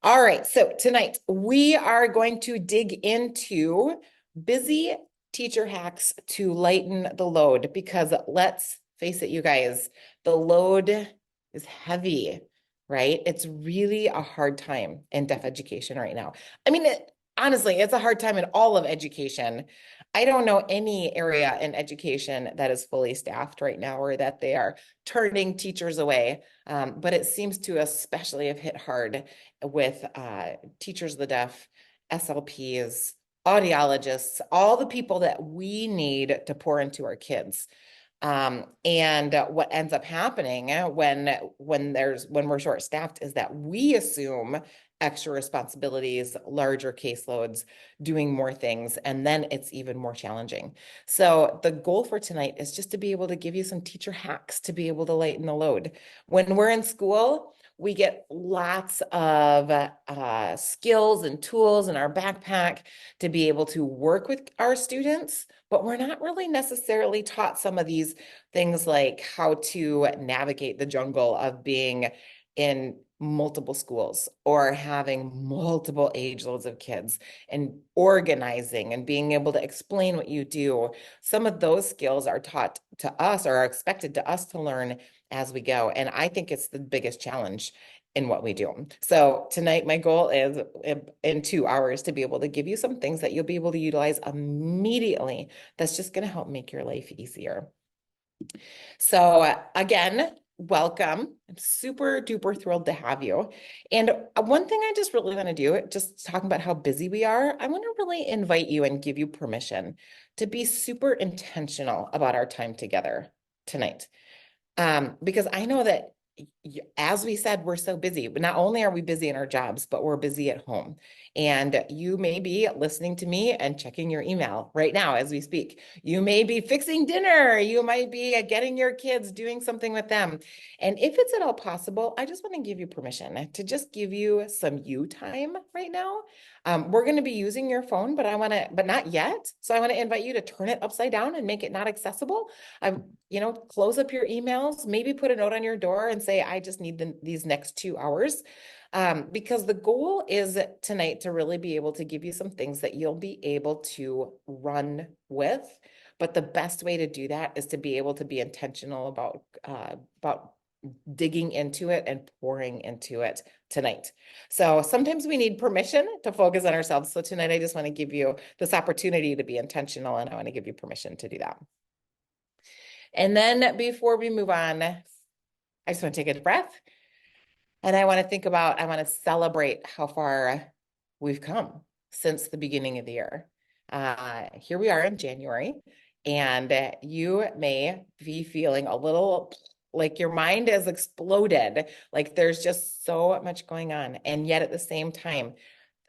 All right, so tonight we are going to dig into busy teacher hacks to lighten the load because let's face it, you guys, the load is heavy, right? It's really a hard time in deaf education right now. I mean, honestly, it's a hard time in all of education. I don't know any area in education that is fully staffed right now or that they are turning teachers away. But it seems to especially have hit hard with teachers of the deaf, SLPs, audiologists, all the people that we need to pour into our kids. And what ends up happening when we're short staffed is that we assume extra responsibilities, larger caseloads, doing more things, and then it's even more challenging. So the goal for tonight is just to be able to give you some teacher hacks to be able to lighten the load. When we're in school, we get lots of skills and tools in our backpack to be able to work with our students, but we're not really necessarily taught some of these things like how to navigate the jungle of being in multiple schools or having multiple age loads of kids and organizing and being able to explain what you do. Some of those skills are taught to us or are expected to us to learn as we go. And I think it's the biggest challenge in what we do. So tonight, my goal is in 2 hours to be able to give you some things that you'll be able to utilize immediately. That's just going to help make your life easier. So again, welcome. I'm super duper thrilled to have you. And one thing I just really want to do, just talking about how busy we are, I want to really invite you and give you permission to be super intentional about our time together tonight. Because I know that as we said, we're so busy, but not only are we busy in our jobs, but we're busy at home. And you may be listening to me and checking your email right now as we speak. You may be fixing dinner. You might be getting your kids, doing something with them. And if it's at all possible, I just want to give you permission to just give you some you time right now. We're going to be using your phone, but not yet. So I want to invite you to turn it upside down and make it not accessible. Close up your emails, maybe put a note on your door and say, I just need these next 2 hours. Because the goal is tonight to really be able to give you some things that you'll be able to run with. But the best way to do that is to be able to be intentional about digging into it and pouring into it tonight. So sometimes we need permission to focus on ourselves. So tonight, I just want to give you this opportunity to be intentional, and I want to give you permission to do that. And then before we move on, I just want to take a breath. And I want to celebrate how far we've come since the beginning of the year. Here we are in January, and you may be feeling a little like your mind has exploded, like there's just so much going on. And yet at the same time,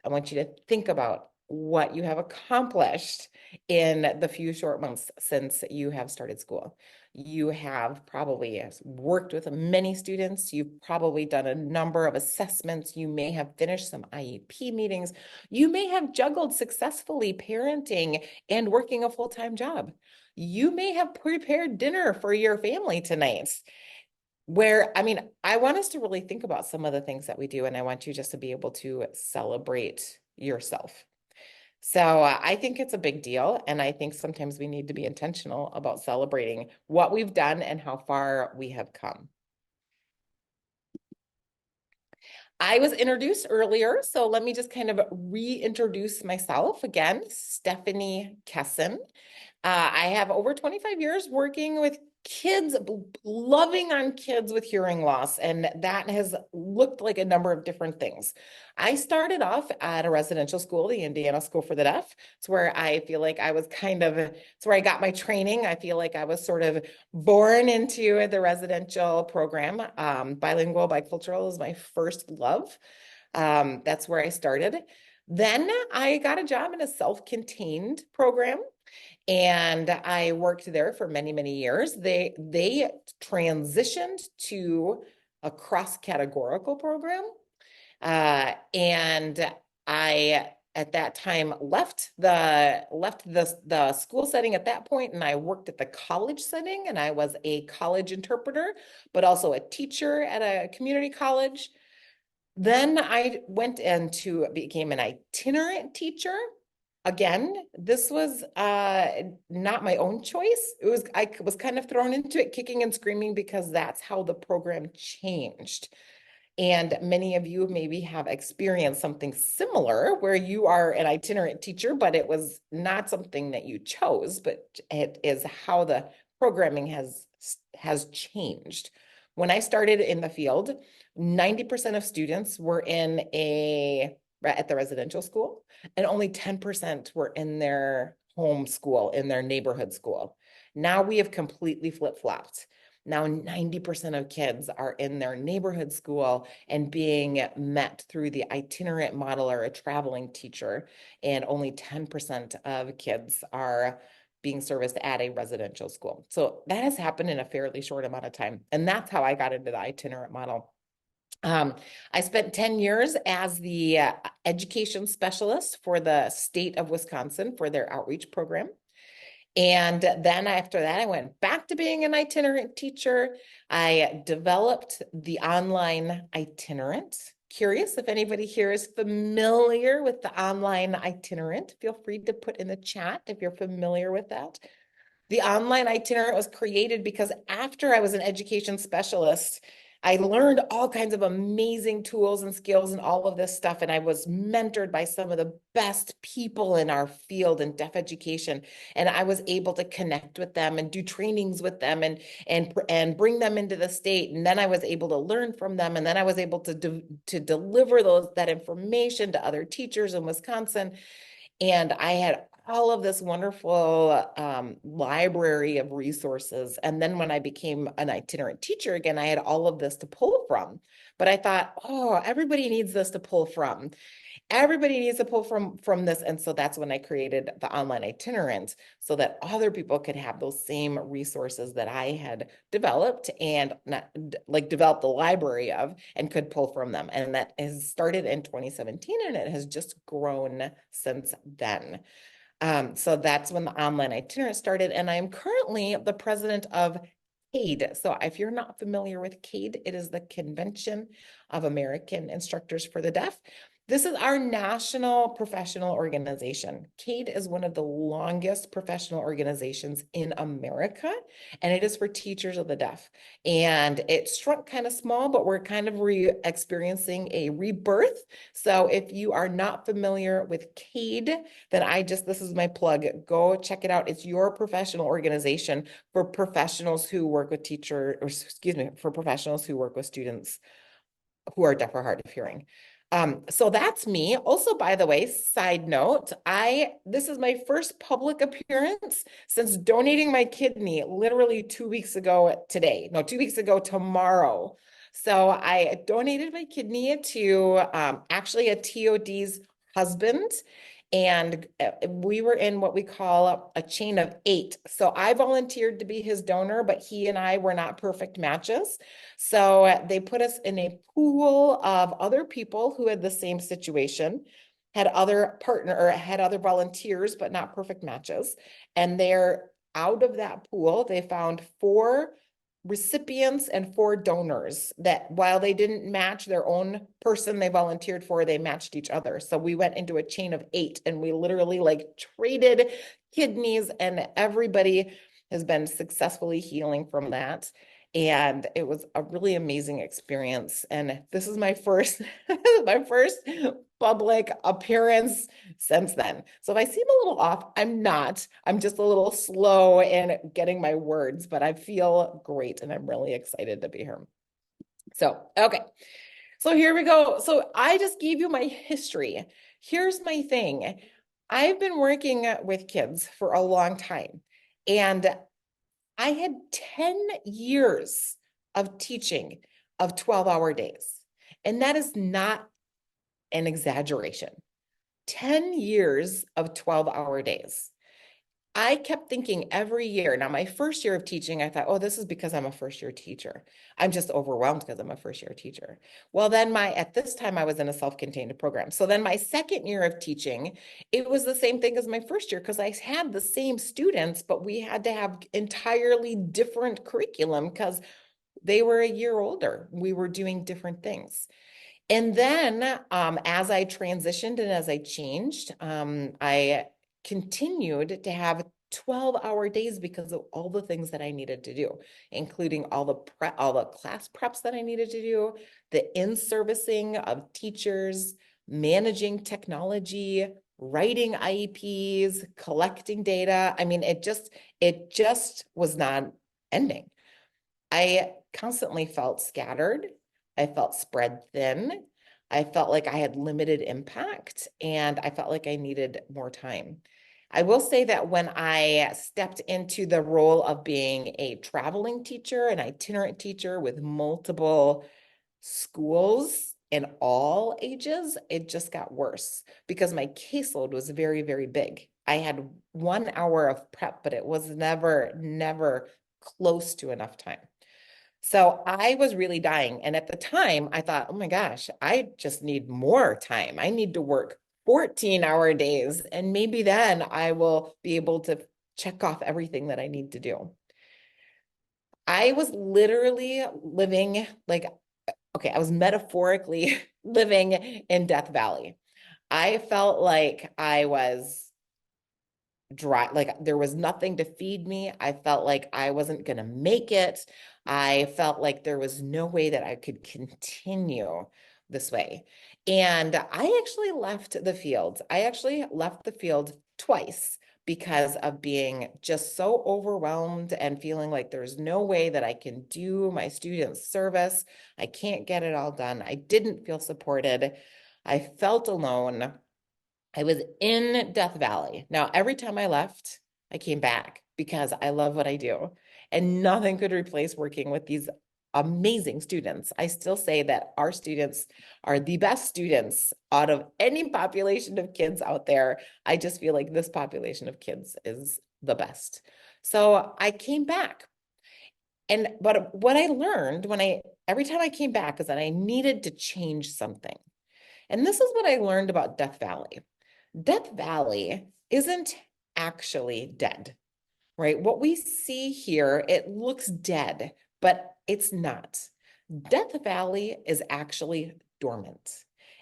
I want you to think about what you have accomplished in the few short months since you have started school. You have probably worked with many students. You've probably done a number of assessments. You may have finished some IEP meetings. You may have juggled successfully parenting and working a full-time job. You may have prepared dinner for your family tonight. I want us to really think about some of the things that we do, and I want you just to be able to celebrate yourself. So I think it's a big deal, and I think sometimes we need to be intentional about celebrating what we've done and how far we have come. I was introduced earlier, so let me just kind of reintroduce myself again. Stephanie Kesson. I have over 25 years working with kids, loving on kids with hearing loss, and that has looked like a number of different things. I started off at a residential school, the Indiana School for the Deaf. It's where I feel like it's where I got my training. I feel like I was sort of born into the residential program. Bilingual, bicultural is my first love. That's where I started. Then I got a job in a self-contained program, and I worked there for many, many years. They transitioned to a cross-categorical program, and I at that time left the school setting at that point, and I worked at the college setting, and I was a college interpreter, but also a teacher at a community college. Then I went into became an itinerant teacher. Again, this was not my own choice. I was kind of thrown into it kicking and screaming because that's how the program changed. And many of you maybe have experienced something similar where you are an itinerant teacher, but it was not something that you chose, but it is how the programming has changed. When I started in the field, 90% of students were at the residential school, and only 10% were in their home school, in their neighborhood school. Now we have completely flip-flopped. Now 90% of kids are in their neighborhood school and being met through the itinerant model or a traveling teacher, and only 10% of kids are being serviced at a residential school. So that has happened in a fairly short amount of time. And that's how I got into the itinerant model. I spent 10 years as the education specialist for the state of Wisconsin for their outreach program. And then after that, I went back to being an itinerant teacher. I developed the online itinerant. Curious if anybody here is familiar with the online itinerant. Feel free to put in the chat if you're familiar with that. The online itinerant was created because after I was an education specialist, I learned all kinds of amazing tools and skills and all of this stuff. And I was mentored by some of the best people in our field in deaf education. And I was able to connect with them and do trainings with them and bring them into the state. And then I was able to learn from them. And then I was able to deliver that information to other teachers in Wisconsin. And I had all of this wonderful library of resources. And then when I became an itinerant teacher again, I had all of this to pull from. But I thought, oh, everybody needs this to pull from. Everybody needs to pull from this. And so that's when I created the online itinerant so that other people could have those same resources that I had developed and not like developed the library of and could pull from them. And that has started in 2017 and it has just grown since then. So that's when the online itinerant started. And I am currently the president of CADE. So if you're not familiar with CADE, it is the Convention of American Instructors for the Deaf. This is our national professional organization. CADE is one of the longest professional organizations in America, and it is for teachers of the deaf. And it shrunk kind of small, but we're kind of experiencing a rebirth. So if you are not familiar with CADE, then this is my plug. Go check it out. It's your professional organization for professionals who work with for professionals who work with students who are deaf or hard of hearing. So that's me. Also, by the way, side note, this is my first public appearance since donating my kidney literally 2 weeks ago today. No, 2 weeks ago tomorrow. So I donated my kidney to actually a TOD's husband. And we were in what we call a chain of 8. So I volunteered to be his donor, but he and I were not perfect matches. So they put us in a pool of other people who had the same situation, had other volunteers, but not perfect matches. And out of that pool, they found 4 recipients and 4 donors that while they didn't match their own person they volunteered for, they matched each other. So we went into a chain of 8 and we literally traded kidneys, and everybody has been successfully healing from that. And it was a really amazing experience. And this is my first, my first public appearance since then. So if I seem a little off, I'm not. I'm just a little slow in getting my words, but I feel great and I'm really excited to be here. So, okay. So here we go. So I just gave you my history. Here's my thing. I've been working with kids for a long time, and I had 10 years of teaching of 12-hour days. And that is not an exaggeration. 10 years of 12-hour days. I kept thinking every year. Now, my first year of teaching, I thought, oh, this is because I'm a first-year teacher. I'm just overwhelmed because I'm a first-year teacher. Well, then at this time, I was in a self-contained program. So then my second year of teaching, it was the same thing as my first year because I had the same students, but we had to have entirely different curriculum because they were a year older. We were doing different things. And then as I transitioned and as I changed, I continued to have 12-hour days because of all the things that I needed to do, including all the class preps that I needed to do, the in-servicing of teachers, managing technology, writing IEPs, collecting data. I mean, it just was not ending. I constantly felt scattered. I felt spread thin. I felt like I had limited impact and I felt like I needed more time. I will say that when I stepped into the role of being a traveling teacher, an itinerant teacher with multiple schools in all ages, it just got worse because my caseload was very, very big. I had 1 hour of prep, but it was never close to enough time. So I was really dying. And at the time, I thought, oh my gosh, I just need more time. I need to work 14-hour days. And maybe then I will be able to check off everything that I need to do. I was literally living like, okay, I was metaphorically living in Death Valley. I felt like I was dry, like there was nothing to feed me. I felt like I wasn't going to make it. I felt like there was no way that I could continue this way. And I actually left the field. I actually left the field twice because of being just so overwhelmed and feeling like there's no way that I can do my students service. I can't get it all done. I didn't feel supported. I felt alone. I was in Death Valley. Now, every time I left, I came back because I love what I do. And nothing could replace working with these amazing students. I still say that our students are the best students out of any population of kids out there. I just feel like this population of kids is the best. So I came back. But what I learned every time I came back is that I needed to change something. And this is what I learned about Death Valley. Death Valley isn't actually dead, right? What we see here, it looks dead, but it's not. Death Valley is actually dormant.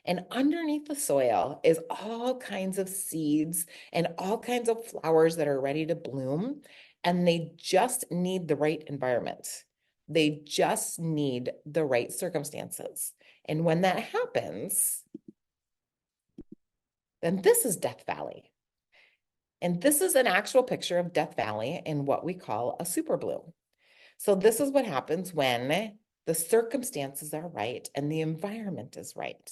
And underneath the soil is all kinds of seeds and all kinds of flowers that are ready to bloom. And they just need the right environment. They just need the right circumstances. And when that happens, then this is Death Valley. And this is an actual picture of Death Valley in what we call a super bloom. So this is what happens when the circumstances are right and the environment is right.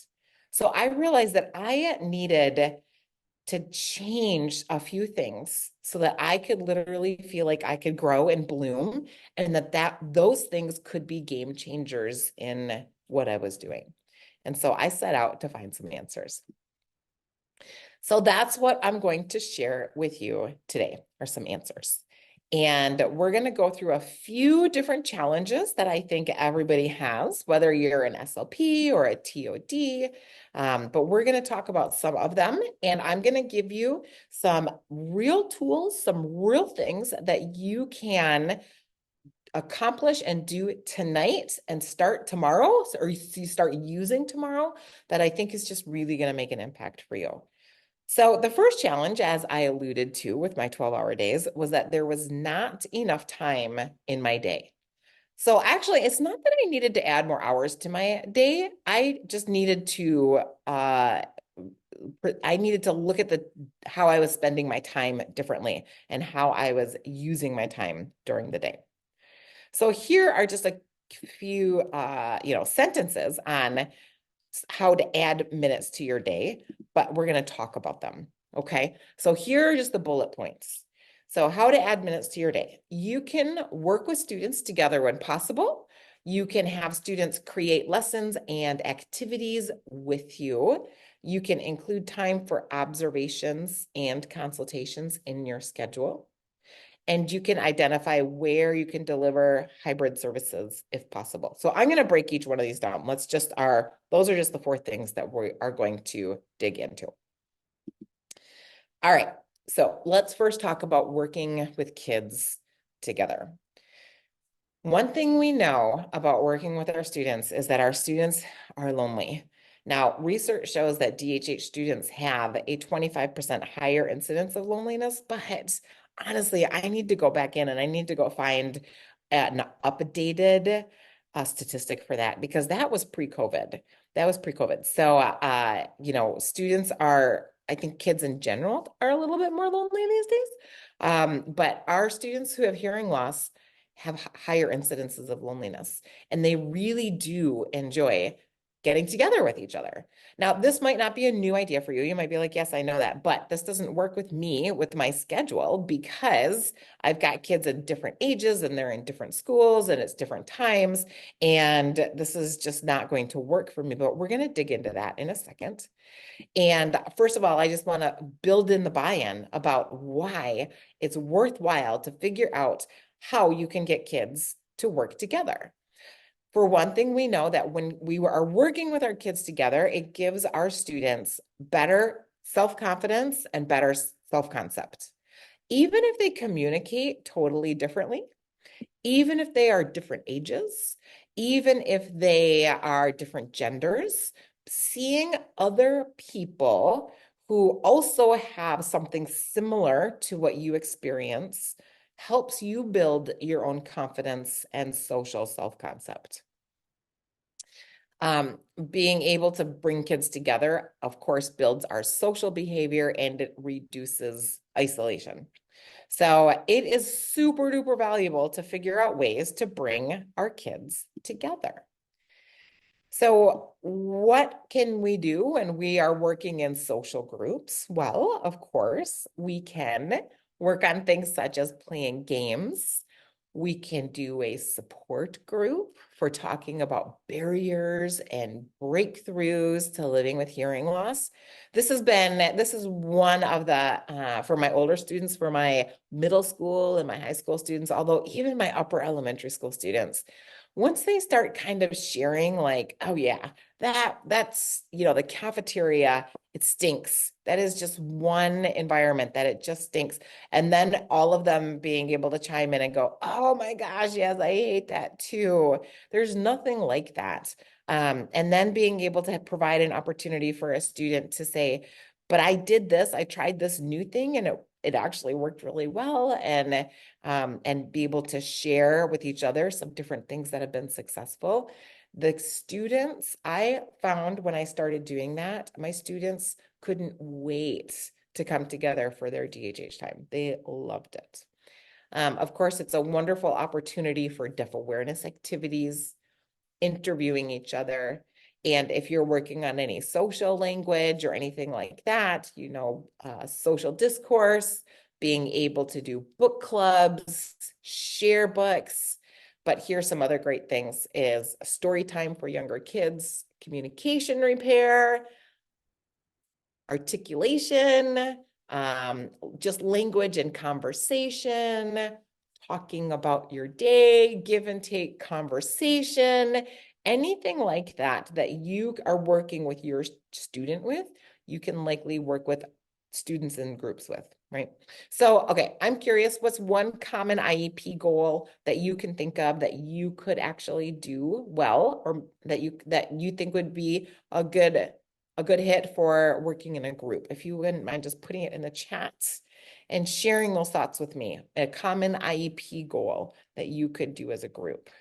So I realized that I needed to change a few things so that I could literally feel like I could grow and bloom and that those things could be game changers in what I was doing. And so I set out to find some answers. So that's what I'm going to share with you today, are some answers. And we're going to go through a few different challenges that I think everybody has, whether you're an SLP or a TOD, but we're going to talk about some of them. And I'm going to give you some real tools, some real things that you can accomplish and do tonight and start tomorrow, or you start using tomorrow, that I think is just really going to make an impact for you. So the first challenge, as I alluded to with my 12-hour days, was that there was not enough time in my day. So actually, it's not that I needed to add more hours to my day. I just needed to look at how I was spending my time differently and how I was using my time during the day. So here are just a few sentences on how to add minutes to your day, but we're going to talk about them. Okay. So here are just the bullet points. So how to add minutes to your day. You can work with students together when possible. You can have students create lessons and activities with you. You can include time for observations and consultations in your schedule. And you can identify where you can deliver hybrid services if possible. So I'm going to break each one of these down. Those are just the 4 things that we are going to dig into. All right. So let's first talk about working with kids together. One thing we know about working with our students is that our students are lonely. Now, research shows that DHH students have a 25% higher incidence of loneliness, but honestly, I need to go back in and I need to go find an updated statistic for that because that was pre-COVID. That was pre-COVID. So, students are, I think kids in general are a little bit more lonely these days. But our students who have hearing loss have higher incidences of loneliness, and they really do enjoy getting together with each other. Now, this might not be a new idea for you. You might be like, yes, I know that, but this doesn't work with me with my schedule because I've got kids at different ages and they're in different schools and it's different times. And this is just not going to work for me, but we're going to dig into that in a second. And first of all, I just want to build in the buy-in about why it's worthwhile to figure out how you can get kids to work together. For one thing, we know that when we are working with our kids together, it gives our students better self-confidence and better self-concept. Even if they communicate totally differently, even if they are different ages, even if they are different genders, seeing other people who also have something similar to what you experience helps you build your own confidence and social self-concept. Being able to bring kids together, of course, builds our social behavior and it reduces isolation. So it is super duper valuable to figure out ways to bring our kids together. So what can we do when we are working in social groups? Well, of course, we can work on things such as playing games. We can do a support group for talking about barriers and breakthroughs to living with hearing loss. This is one of the, for my older students, for my middle school and my high school students, although even my upper elementary school students, once they start kind of sharing like, oh yeah, that's, the cafeteria, it stinks. That is just one environment that it just stinks. And then all of them being able to chime in and go, oh my gosh, yes, I hate that too. There's nothing like that. And then being able to provide an opportunity for a student to say, but I did this, I tried this new thing and it actually worked really well. And be able to share with each other some different things that have been successful. The students, I found when I started doing that, my students couldn't wait to come together for their DHH time. They loved it. Of course, it's a wonderful opportunity for deaf awareness activities, interviewing each other. And if you're working on any social language or anything like that, social discourse, being able to do book clubs, share books. But here's some other great things is story time for younger kids, communication repair, articulation, just language and conversation, talking about your day, give and take conversation, anything like that that you are working with your student with, you can likely work with students in groups with, right? So, okay, I'm curious, what's one common IEP goal that you can think of that you could actually do well, or that you think would be a good hit for working in a group? If you wouldn't mind just putting it in the chat and sharing those thoughts with me, a common IEP goal that you could do as a group.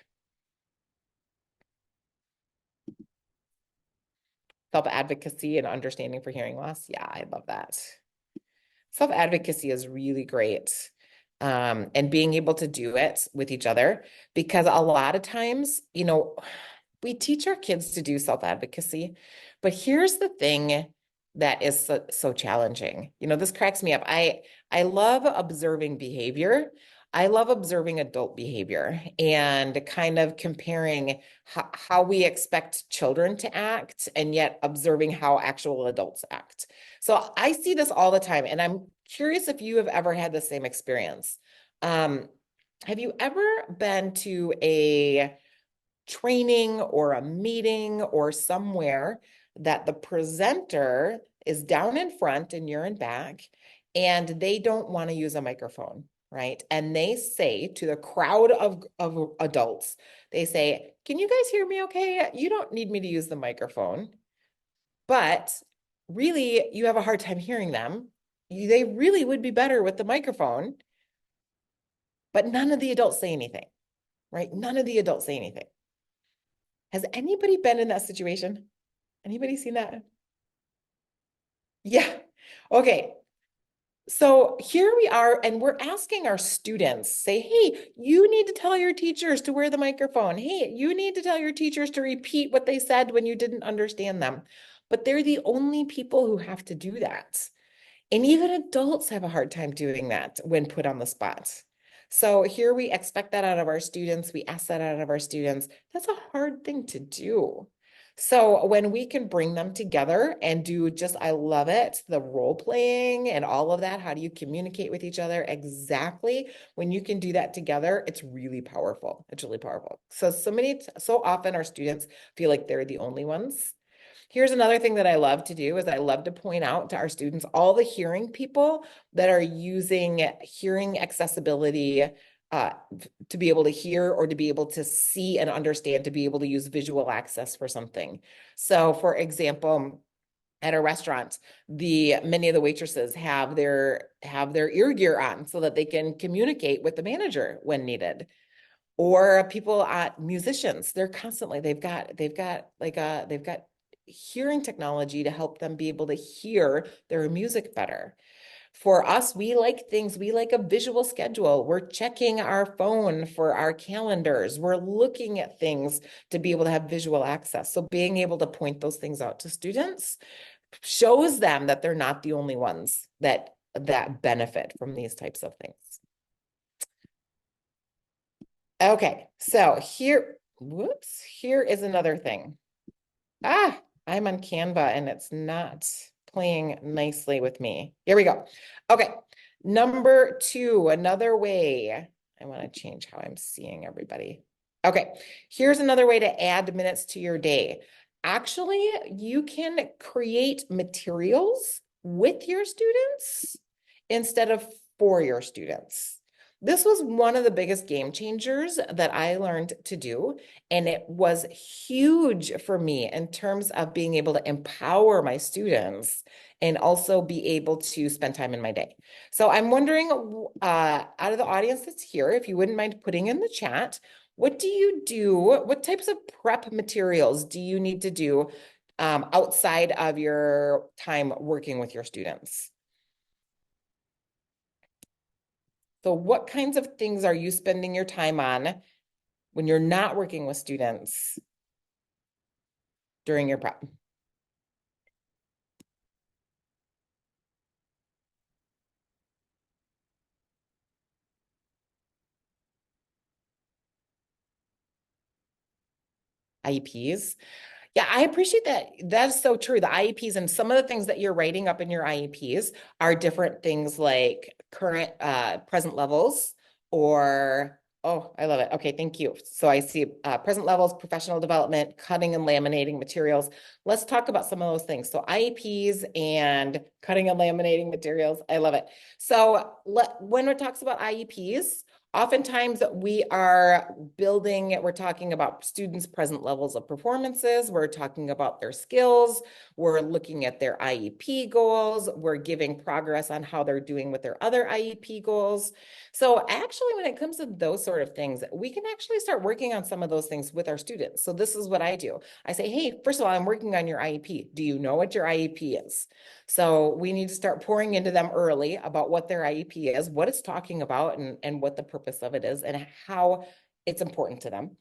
Self-advocacy and understanding for hearing loss. Yeah, I love that. Self-advocacy is really great. And being able to do it with each other, because a lot of times, we teach our kids to do self-advocacy, but here's the thing that is so challenging. This cracks me up. I love observing behavior. I love observing adult behavior and kind of comparing how we expect children to act and yet observing how actual adults act. So I see this all the time, and I'm curious if you have ever had the same experience. Have you ever been to a training or a meeting or somewhere that the presenter is down in front and you're in back and they don't want to use a microphone, right? And they say to the crowd of adults, they say, can you guys hear me okay? You don't need me to use the microphone. but really you have a hard time hearing them. They really would be better with the microphone, but none of the adults say anything, right? None of the adults say anything. Has anybody been in that situation? Anybody seen that? Yeah. Okay. So here we are, and we're asking our students, say, hey, you need to tell your teachers to wear the microphone. Hey, you need to tell your teachers to repeat what they said when you didn't understand them. But they're the only people who have to do that. And even adults have a hard time doing that when put on the spot. So here we expect that out of our students. We ask that out of our students. That's a hard thing to do. So when we can bring them together and do just, I love it, the role playing and all of that. How do you communicate with each other? Exactly. When you can do that together, it's really powerful. It's really powerful. So often our students feel like they're the only ones. Here's another thing that I love to do is I love to point out to our students all the hearing people that are using hearing accessibility uh, to be able to hear or to be able to see and understand, to be able to use visual access for something. So for example, at a restaurant, many of the waitresses have their ear gear on so that they can communicate with the manager when needed. Or people musicians, they've got hearing technology to help them be able to hear their music better. For us, we like a visual schedule. We're checking our phone for our calendars. We're looking at things to be able to have visual access. So being able to point those things out to students shows them that they're not the only ones that benefit from these types of things. Okay, so here is another thing. I'm on Canva and it's not playing nicely with me. Here we go. Okay, number two, another way. I want to change how I'm seeing everybody. Okay, here's another way to add minutes to your day. Actually, you can create materials with your students instead of for your students. This was one of the biggest game changers that I learned to do. And it was huge for me in terms of being able to empower my students and also be able to spend time in my day. So I'm wondering, out of the audience that's here, if you wouldn't mind putting in the chat, what do you do? What types of prep materials do you need to do outside of your time working with your students? So what kinds of things are you spending your time on when you're not working with students during your prep? IEPs. Yeah, I appreciate that. That's so true. The IEPs and some of the things that you're writing up in your IEPs are different things like current present levels or oh, I love it. Okay, thank you. So I see present levels, professional development, cutting and laminating materials. Let's talk about some of those things. So IEPs and cutting and laminating materials. I love it. So when it talks about IEPs, oftentimes we are we're talking about students' present levels of performances, we're talking about their skills, we're looking at their IEP goals, we're giving progress on how they're doing with their other IEP goals. So actually, when it comes to those sort of things, we can actually start working on some of those things with our students. So this is what I do. I say, hey, first of all, I'm working on your IEP. Do you know what your IEP is? So we need to start pouring into them early about what their IEP is, what it's talking about, and what the purpose of it is, and how it's important to them.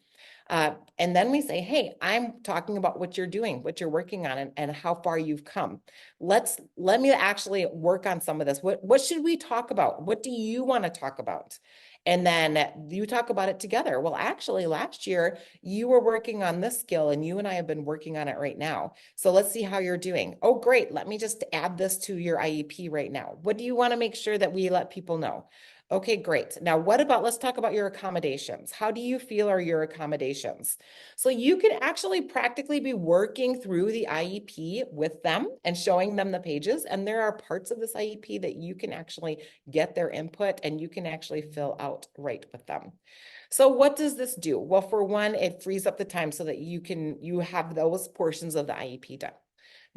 And then we say, hey, I'm talking about what you're doing, what you're working on, and how far you've come. Let me actually work on some of this. What should we talk about? What do you want to talk about? And then you talk about it together. Well, actually, last year you were working on this skill and you and I have been working on it right now. So let's see how you're doing. Oh, great. Let me just add this to your IEP right now. What do you want to make sure that we let people know? Okay, great. Now, let's talk about your accommodations. How do you feel are your accommodations? So you can actually practically be working through the IEP with them and showing them the pages. And there are parts of this IEP that you can actually get their input and you can actually fill out right with them. So what does this do? Well, for one, it frees up the time so that you have those portions of the IEP done.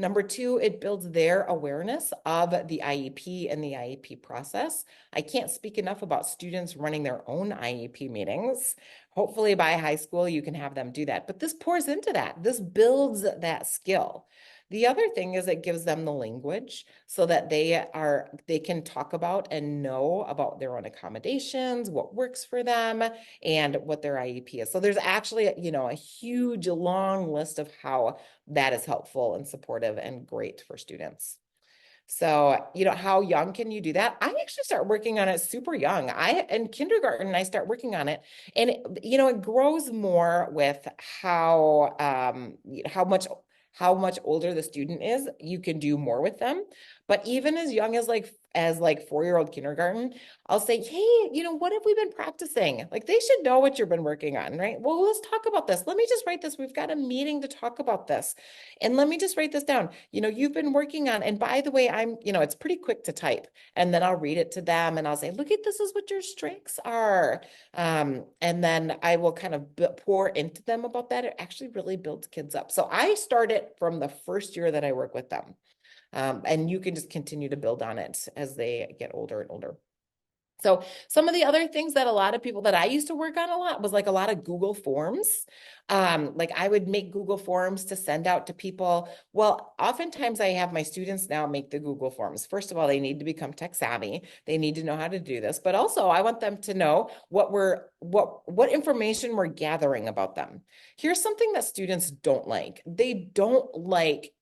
Number two, it builds their awareness of the IEP and the IEP process. I can't speak enough about students running their own IEP meetings. Hopefully by high school, you can have them do that. But this pours into that. This builds that skill. The other thing is it gives them the language so that they can talk about and know about their own accommodations, what works for them, and what their IEP is. So there's actually, a huge long list of how that is helpful and supportive and great for students. So, how young can you do that? I actually start working on it super young. In kindergarten, I start working on it, and it grows more with how much older the student is. You can do more with them, but even as young as 4-year-old kindergarten, I'll say, hey, what have we been practicing? Like they should know what you've been working on, right? Well, let's talk about this. Let me just write this. We've got a meeting to talk about this. And let me just write this down. You've been working on, and by the way, it's pretty quick to type. And then I'll read it to them and I'll say, look at this is what your strengths are. And then I will kind of pour into them about that. It actually really builds kids up. So I start it from the first year that I work with them. And you can just continue to build on it as they get older and older. So some of the other things that a lot of people that I used to work on a lot was like a lot of Google Forms. Like I would make Google Forms to send out to people. Well, oftentimes I have my students now make the Google Forms. First of all, they need to become tech savvy. They need to know how to do this, but also I want them to know what information we're gathering about them. Here's something that students don't like. They don't like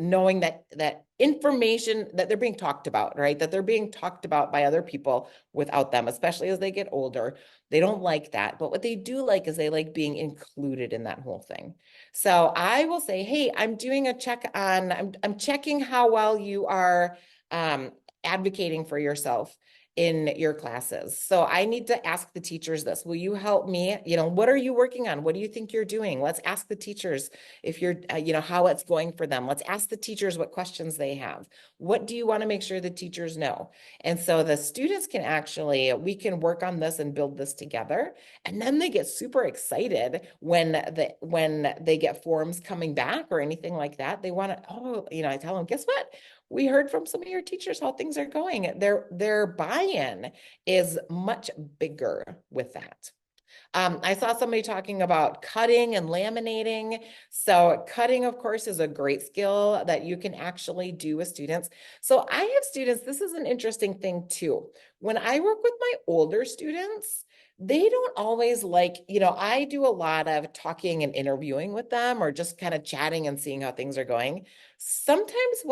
knowing that information that they're being talked about, right? That they're being talked about by other people without them, especially as they get older. They don't like that. But what they do like is they like being included in that whole thing. So I will say, hey, I'm doing a check on, I'm checking how well you are advocating for yourself in your classes. So I need to ask the teachers this. Will you help me? What are you working on? What do you think you're doing? Let's ask the teachers if you're, how it's going for them. Let's ask the teachers what questions they have. What do you want to make sure the teachers know? And so the students we can work on this and build this together. And then they get super excited when they get forms coming back or anything like that. They want to, I tell them, guess what? We heard from some of your teachers how things are going. Their buy-in is much bigger with that. I saw somebody talking about cutting and laminating. So cutting, of course, is a great skill that you can actually do with students. So I have students, this is an interesting thing too. When I work with my older students, they don't always I do a lot of talking and interviewing with them or just kind of chatting and seeing how things are going. Sometimes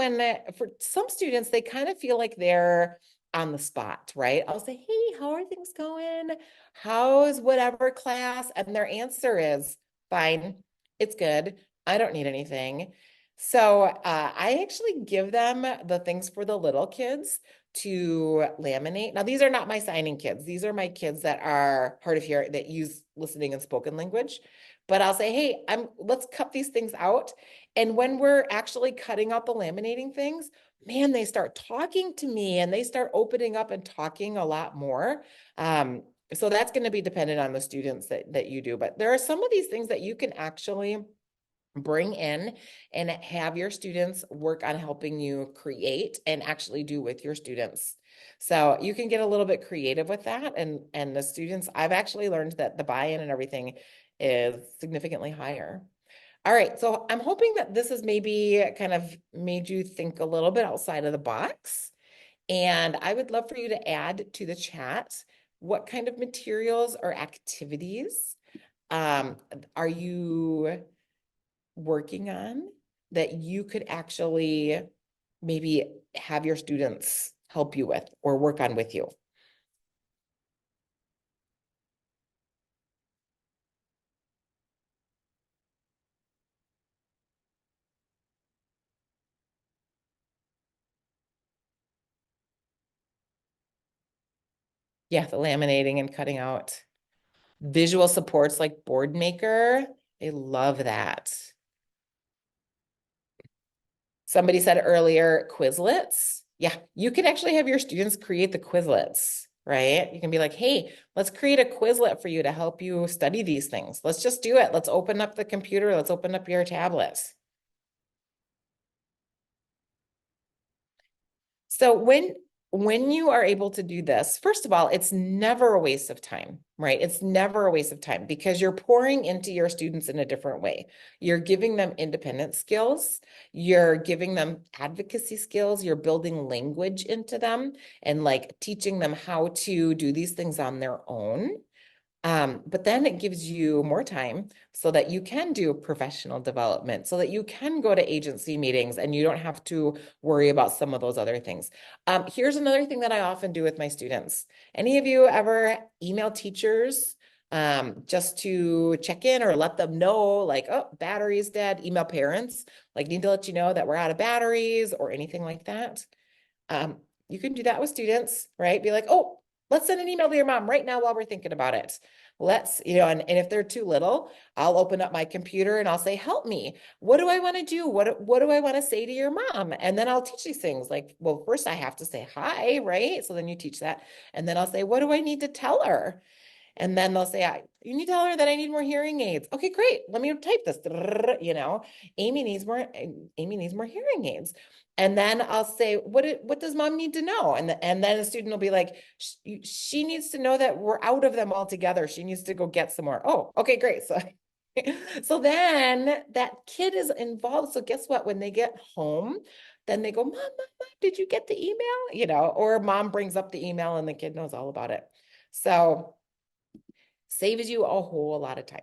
for some students, they kind of feel like they're on the spot, right? I'll say, hey, how are things going? How's whatever class? And their answer is fine. It's good. I don't need anything. So I actually give them the things for the little kids to laminate. Now, these are not my signing kids. These are my kids that are hard of hearing, that use listening and spoken language. But I'll say, hey, let's cut these things out. And when we're actually cutting out the laminating things, man, they start talking to me and they start opening up and talking a lot more. So that's going to be dependent on the students that you do. But there are some of these things that you can actually bring in and have your students work on helping you create and actually do with your students. So you can get a little bit creative with that. And the students, I've actually learned that the buy-in and everything is significantly higher. All right, so I'm hoping that this has maybe kind of made you think a little bit outside of the box. And I would love for you to add to the chat what kind of materials or activities are you working on that you could actually maybe have your students help you with or work on with you. Yeah, the laminating and cutting out. Visual supports like Board Maker. I love that. Somebody said earlier, Quizlets. Yeah, you can actually have your students create the Quizlets, right? You can be like, hey, let's create a Quizlet for you to help you study these things. Let's just do it. Let's open up the computer. Let's open up your tablets. So when you are able to do this, first of all, it's never a waste of time, right? It's never a waste of time because you're pouring into your students in a different way. You're giving them independent skills, you're giving them advocacy skills, you're building language into them and like teaching them how to do these things on their own. But then it gives you more time so that you can do professional development, so that you can go to agency meetings and you don't have to worry about some of those other things. Here's another thing that I often do with my students. Any of you ever email teachers just to check in or let them know, like, oh, battery's dead, email parents, like, need to let you know that we're out of batteries or anything like that? Um, you can do that with students, right? Be like, oh, let's send an email to your mom right now while we're thinking about it. Let's, and if they're too little, I'll open up my computer and I'll say, help me. What do I want to do? What do I want to say to your mom? And then I'll teach these things like, well, first I have to say hi, right? So then you teach that. And then I'll say, what do I need to tell her? And then they'll say, you need to tell her that I need more hearing aids. Okay, great. Let me type this. You know, Amy needs more hearing aids. And then I'll say, what does mom need to know? And then the student will be like, she needs to know that we're out of them altogether. She needs to go get some more. Oh, okay, great. So so then that kid is involved. So guess what? When they get home, then they go, mom, did you get the email? Or mom brings up the email and the kid knows all about it. So saves you a whole lot of time.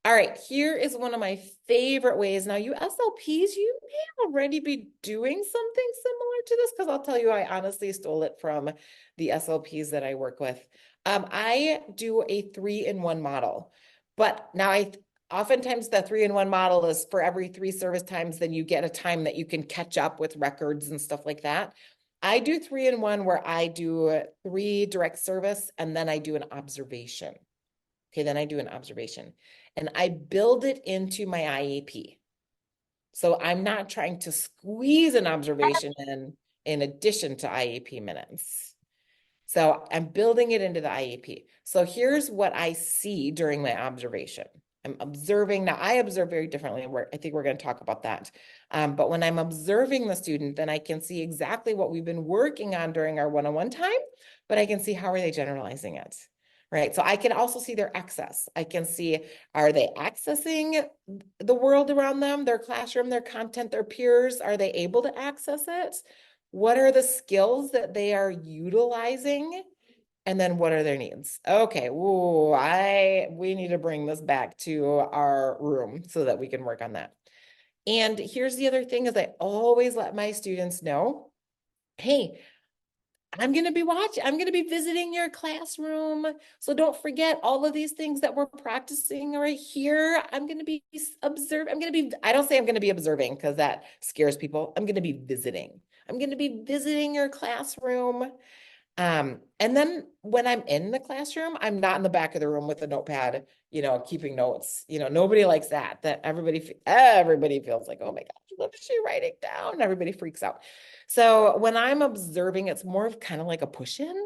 All right, here is one of my favorite ways. Now, you SLPs, you may already be doing something similar to this because I'll tell you, I honestly stole it from the SLPs that I work with. I do a 3-in-1 model, but now oftentimes the 3-in-1 model is for every 3 service times, then you get a time that you can catch up with records and stuff like that. I do 3-in-1 where I do 3 direct service and then I do an observation. Okay, then I do an observation and I build it into my IEP. So I'm not trying to squeeze an observation in addition to IEP minutes. So I'm building it into the IEP. So here's what I see during my observation. I'm observing. Now, I observe very differently, and I think we're going to talk about that. But when I'm observing the student, then I can see exactly what we've been working on during our one-on-one time, but I can see how are they generalizing it, right? So I can also see their access. I can see, are they accessing the world around them, their classroom, their content, their peers? Are they able to access it? What are the skills that they are utilizing? And then what are their needs? Okay, we need to bring this back to our room so that we can work on that. And here's the other thing is I always let my students know, hey, I'm going to be visiting your classroom. So don't forget all of these things that we're practicing right here. I'm going to be I don't say I'm going to be observing because that scares people. I'm going to be visiting. I'm going to be visiting your classroom. And then when I'm in the classroom, I'm not in the back of the room with a notepad, keeping notes. Nobody likes that everybody feels like, oh my gosh, what is she writing down? Everybody freaks out. So when I'm observing, it's more of kind of like a push in,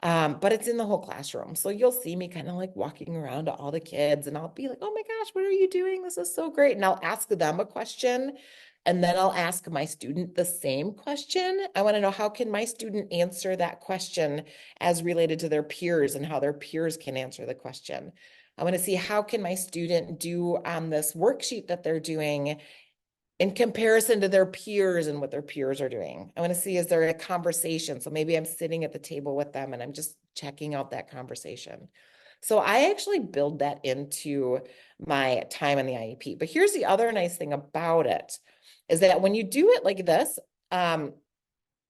but it's in the whole classroom. So you'll see me kind of like walking around to all the kids and I'll be like, oh my gosh, what are you doing? This is so great. And I'll ask them a question. And then I'll ask my student the same question. I want to know, how can my student answer that question as related to their peers and how their peers can answer the question. I want to see, how can my student do on this worksheet that they're doing in comparison to their peers and what their peers are doing. I want to see, is there a conversation? So maybe I'm sitting at the table with them and I'm just checking out that conversation. So I actually build that into my time in the IEP. But here's the other nice thing about it is that when you do it like this, I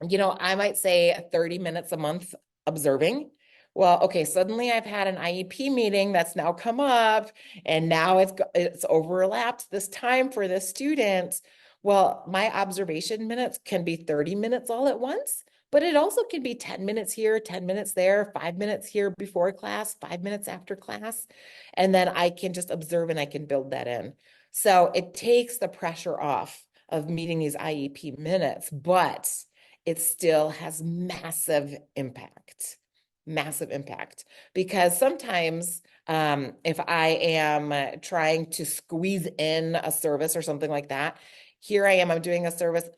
might say 30 minutes a month observing. Well, okay, suddenly I've had an IEP meeting that's now come up and now it's overlapped this time for this student. Well, my observation minutes can be 30 minutes all at once, but it also can be 10 minutes here, 10 minutes there, 5 minutes here before class, 5 minutes after class. And then I can just observe and I can build that in. So it takes the pressure off of meeting these IEP minutes, but it still has massive impact because sometimes if I am trying to squeeze in a service or something like that, here I am, I'm doing a service.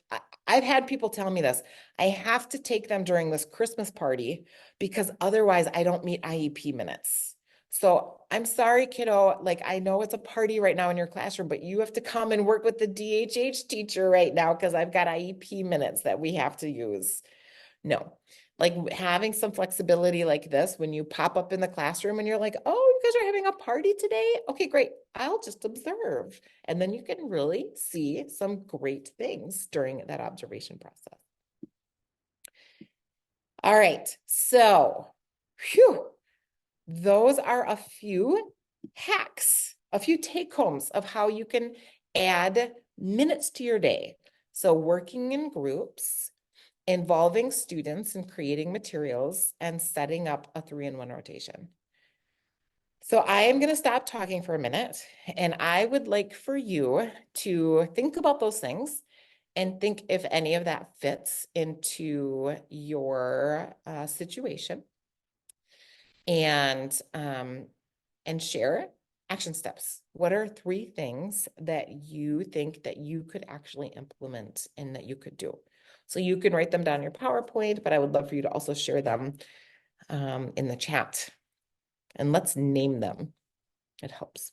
I've had people tell me this. I have to take them during this Christmas party because otherwise I don't meet IEP minutes. So I'm sorry, kiddo. Like, I know it's a party right now in your classroom, but you have to come and work with the DHH teacher right now because I've got IEP minutes that we have to use. No, like having some flexibility like this when you pop up in the classroom and you're like, oh, you guys are having a party today? Okay, great. I'll just observe. And then you can really see some great things during that observation process. All right, so phew, those are a few hacks, a few take homes of how you can add minutes to your day. So working in groups, involving students in creating materials, and setting up a 3-in-1 rotation. So I am going to stop talking for a minute, and I would like for you to think about those things and think if any of that fits into your situation, and share action steps. What are 3 things that you think that you could actually implement and that you could do? So you can write them down in your PowerPoint, but I would love for you to also share them in the chat. And let's name them. It helps.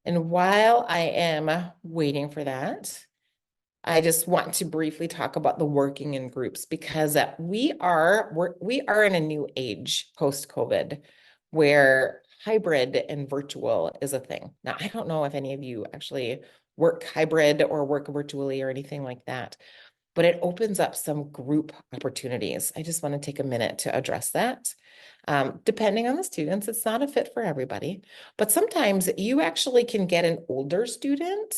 And while I am waiting for that, I just want to briefly talk about the working in groups because we are in a new age post-COVID where hybrid and virtual is a thing. Now, I don't know if any of you actually work hybrid or work virtually or anything like that, but it opens up some group opportunities. I just want to take a minute to address that. Depending on the students, it's not a fit for everybody, but sometimes you actually can get an older student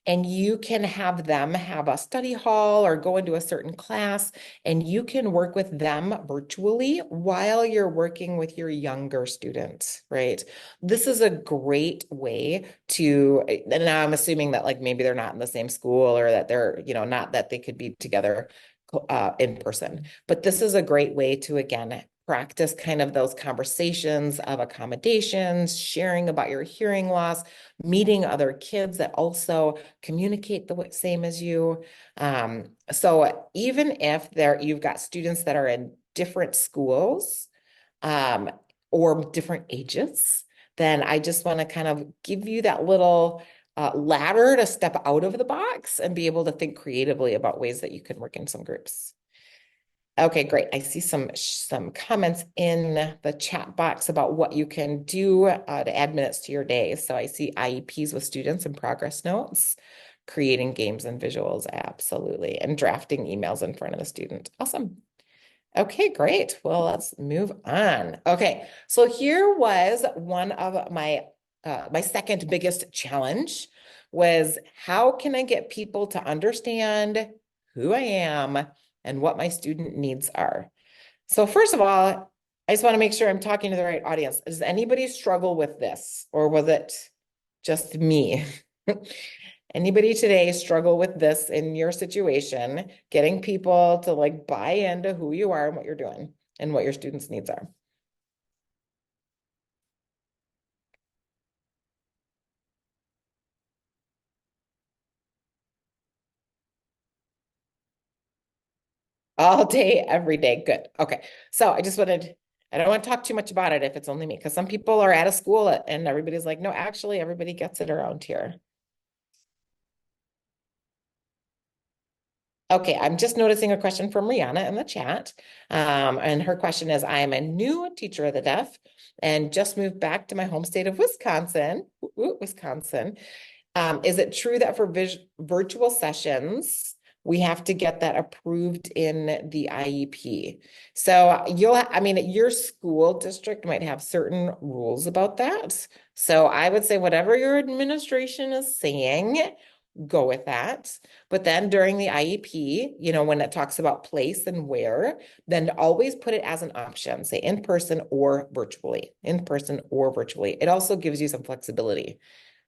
and you can have them have a study hall or go into a certain class, and you can work with them virtually while you're working with your younger students, right? This is a great way to, and now I'm assuming that like maybe they're not in the same school or that they're, not that they could be together in person, but this is a great way to, again, practice kind of those conversations of accommodations, sharing about your hearing loss, meeting other kids that also communicate the same as you. So even if you've got students that are in different schools um, or different ages, then I just want to kind of give you that little ladder to step out of the box and be able to think creatively about ways that you can work in some groups. Okay, great. I see some comments in the chat box about what you can do to add minutes to your day. So I see IEPs with students and progress notes, creating games and visuals, absolutely, and drafting emails in front of the student. Awesome. Okay, great. Well, let's move on. Okay, so here was one of my second biggest challenge was how can I get people to understand who I am and what my student needs are? So first of all, I just want to make sure I'm talking to the right audience. Does anybody struggle with this, or was it just me? Anybody today struggle with this in your situation, getting people to like buy into who you are and what you're doing and what your students' needs are? All day, every day. Good. Okay. So I don't want to talk too much about it if it's only me, because some people are at a school and everybody's like, no, actually, everybody gets it around here. Okay, I'm just noticing a question from Rihanna in the chat. And her question is, I am a new teacher of the deaf and just moved back to my home state of Wisconsin. Wisconsin. Is it true that for virtual sessions, we have to get that approved in the IEP? So I mean, your school district might have certain rules about that. So I would say whatever your administration is saying, go with that. But then during the IEP, when it talks about place and where, then always put it as an option, say in person or virtually, in person or virtually. It also gives you some flexibility.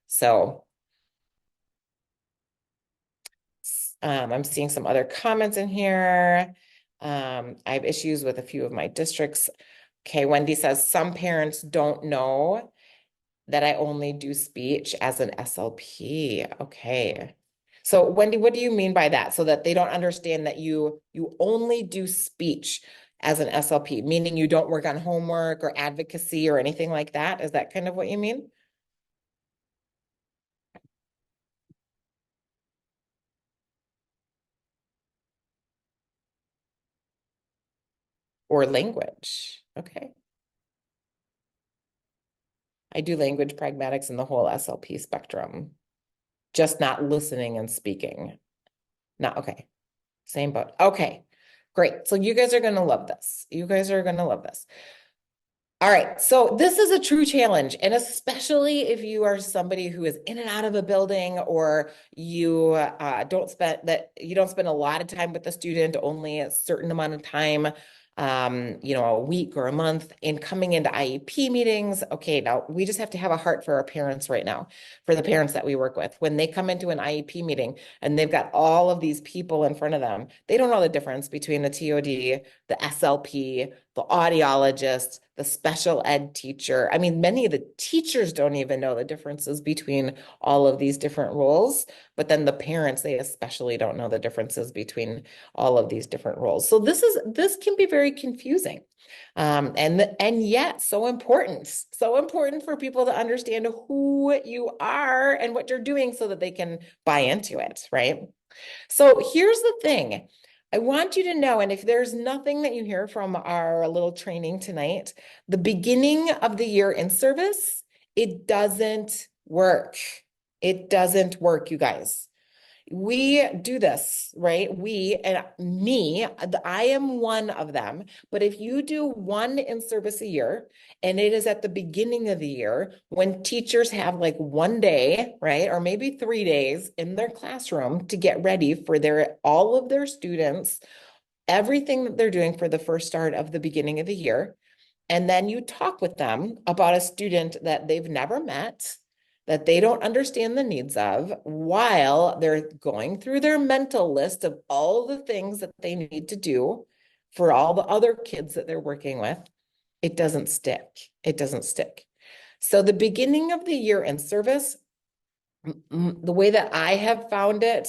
So I'm seeing some other comments in here. I have issues with a few of my districts. Okay, Wendy says some parents don't know that I only do speech as an SLP. Okay. So Wendy, what do you mean by that? So that they don't understand that you only do speech as an SLP, meaning you don't work on homework or advocacy or anything like that? Is that kind of what you mean? Or language? Okay. I do language pragmatics in the whole SLP spectrum, just not listening and speaking. Not okay. Same boat. Okay, great. So you guys are going to love this. You guys are going to love this. All right, so this is a true challenge, and especially if you are somebody who is in and out of a building, or you don't spend a lot of time with the student, only a certain amount of time, a week or a month, and coming into IEP meetings. Okay, now we just have to have a heart for our parents right now, for the parents that we work with. When they come into an IEP meeting and they've got all of these people in front of them, they don't know the difference between the TOD, the SLP, the audiologist, the special ed teacher. I mean, many of the teachers don't even know the differences between all of these different roles, but then the parents, they especially don't know the differences between all of these different roles. So this can be very confusing. And yet so important for people to understand who you are and what you're doing so that they can buy into it, right? So here's the thing. I want you to know, and if there's nothing that you hear from our little training tonight, the beginning of the year in service, it doesn't work. It doesn't work, you guys. We do this, right? We and me, I am one of them. But if you do one in service a year, and it is at the beginning of the year when teachers have like one day, right? Or maybe 3 days in their classroom to get ready for all of their students, everything that they're doing for the first start of the beginning of the year. And then you talk with them about a student that they've never met, that they don't understand the needs of, while they're going through their mental list of all the things that they need to do for all the other kids that they're working with. It doesn't stick. It doesn't stick. So the beginning of the year in service, the way that I have found it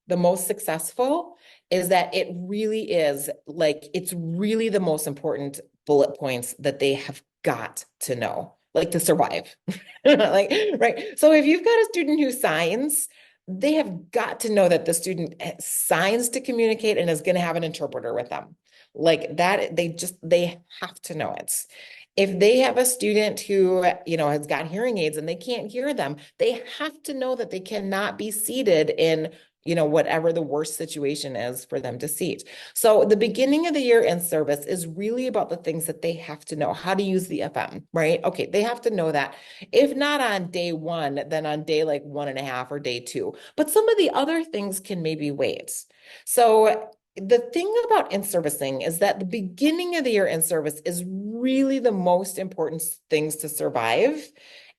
the most successful is that it really is like, it's really the most important bullet points that they have got to know, like to survive. Like, right. So if you've got a student who signs, they have got to know that the student signs to communicate and is going to have an interpreter with them. Like that, they have to know it. If they have a student who, has got hearing aids and they can't hear them, they have to know that they cannot be seated in, whatever the worst situation is for them to seat. So the beginning of the year in service is really about the things that they have to know, how to use the FM, right? Okay, they have to know that. If not on day one, then on day like 1.5 or day 2. But some of the other things can maybe wait. So the thing about in-servicing is that the beginning of the year in-service is really the most important things to survive.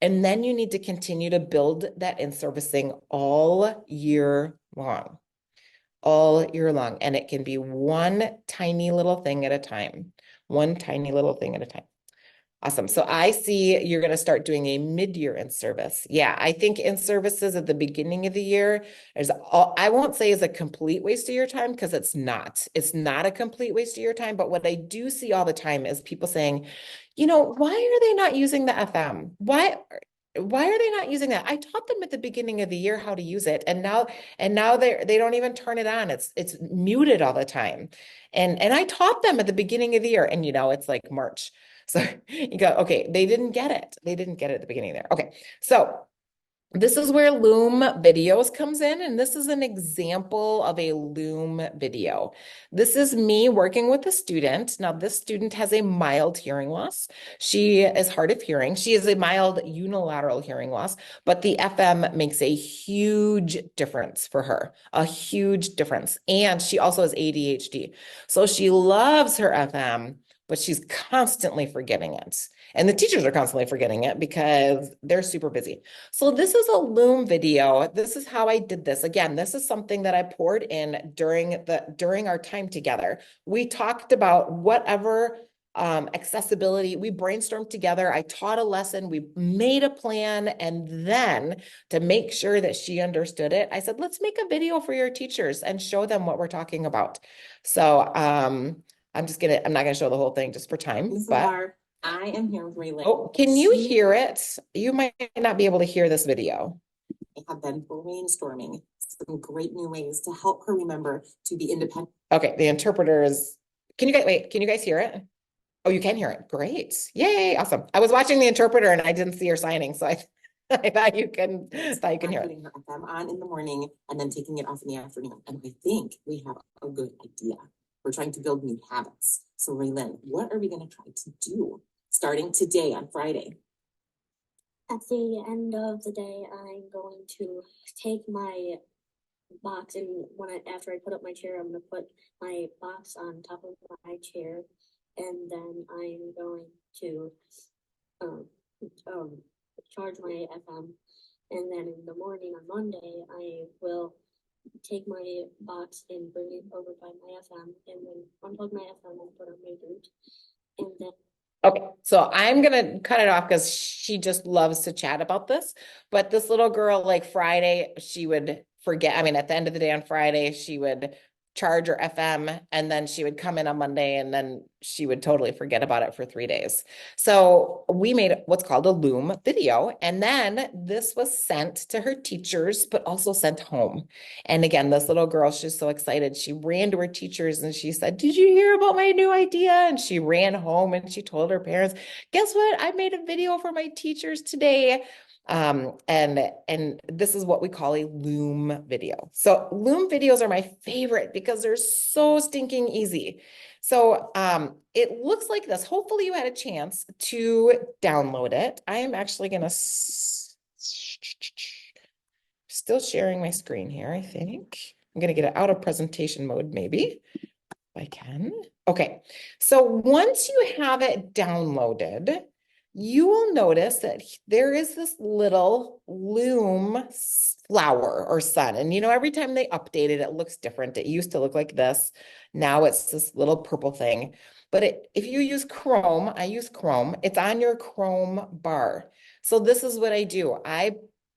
And then you need to continue to build that in-servicing all year long. All year long. And it can be one tiny little thing at a time. One tiny little thing at a time. Awesome. So I see you're going to start doing a mid-year in service. Yeah, I think in services at the beginning of the year I won't say is a complete waste of your time, because it's not. It's not a complete waste of your time. But what I do see all the time is people saying, why are they not using the FM? Why? why are they not using that? I taught them at the beginning of the year how to use it, and now they don't even turn it on. It's muted all the time. And I taught them at the beginning of the year, and it's like March. So you go, okay, they didn't get it. They didn't get it at the beginning there. Okay. So this is where Loom videos comes in, and this is an example of a Loom video. This is me working with a student. Now, this student has a mild hearing loss. She is hard of hearing. She has a mild unilateral hearing loss, but the FM makes a huge difference for her, a huge difference. And she also has ADHD. So she loves her FM, but she's constantly forgetting it. And the teachers are constantly forgetting it because they're super busy. So this is a Loom video. This is how I did this. Again, this is something that I poured in during our time together. We talked about whatever accessibility, we brainstormed together. I taught a lesson, we made a plan, and then to make sure that she understood it, I said, let's make a video for your teachers and show them what we're talking about. So I'm not gonna show the whole thing just for time, but I am here with Lighten. oh, can you hear it? You might not be able to hear this video. I have been brainstorming some great new ways to help her remember to be independent. Okay, the interpreter is, can you guys hear it? Oh, you can hear it. Great. Yay, awesome. I was watching the interpreter and I didn't see her signing, so I thought you can hear it. Putting her FM on in the morning and then taking it off in the afternoon. And I think we have a good idea. We're trying to build new habits. So Lighten, what are we going to try to do starting today on Friday? At the end of the day, I'm going to take my box, and after I put up my chair, I'm going to put my box on top of my chair, and then I'm going to um, charge my FM, and then in the morning on Monday, I will take my box and bring it over by my FM, and then unplug my FM and put on my boot, and then Okay, so I'm gonna cut it off because she just loves to chat about this. But this little girl, like Friday, she would forget. I mean, at the end of the day on Friday, she would charge her FM and then she would come in on Monday and then she would totally forget about it for 3 days. So we made what's called a Loom video. And then this was sent to her teachers, but also sent home. And again, this little girl, she's so excited. She ran to her teachers and she said, did you hear about my new idea? And she ran home and she told her parents, guess what? I made a video for my teachers today. And this is what we call a Loom video. So Loom videos are my favorite because they're so stinking easy. So it looks like this. Hopefully you had a chance to download it. I am actually gonna still sharing my screen here, I think. I'm gonna get it out of presentation mode, maybe, if I can. Okay, so once you have it downloaded, you will notice that there is this little Loom flower or sun. And every time they update it, it looks different. It used to look like this. Now it's this little purple thing. But if you use Chrome, I use Chrome, it's on your Chrome bar. So this is what I do. I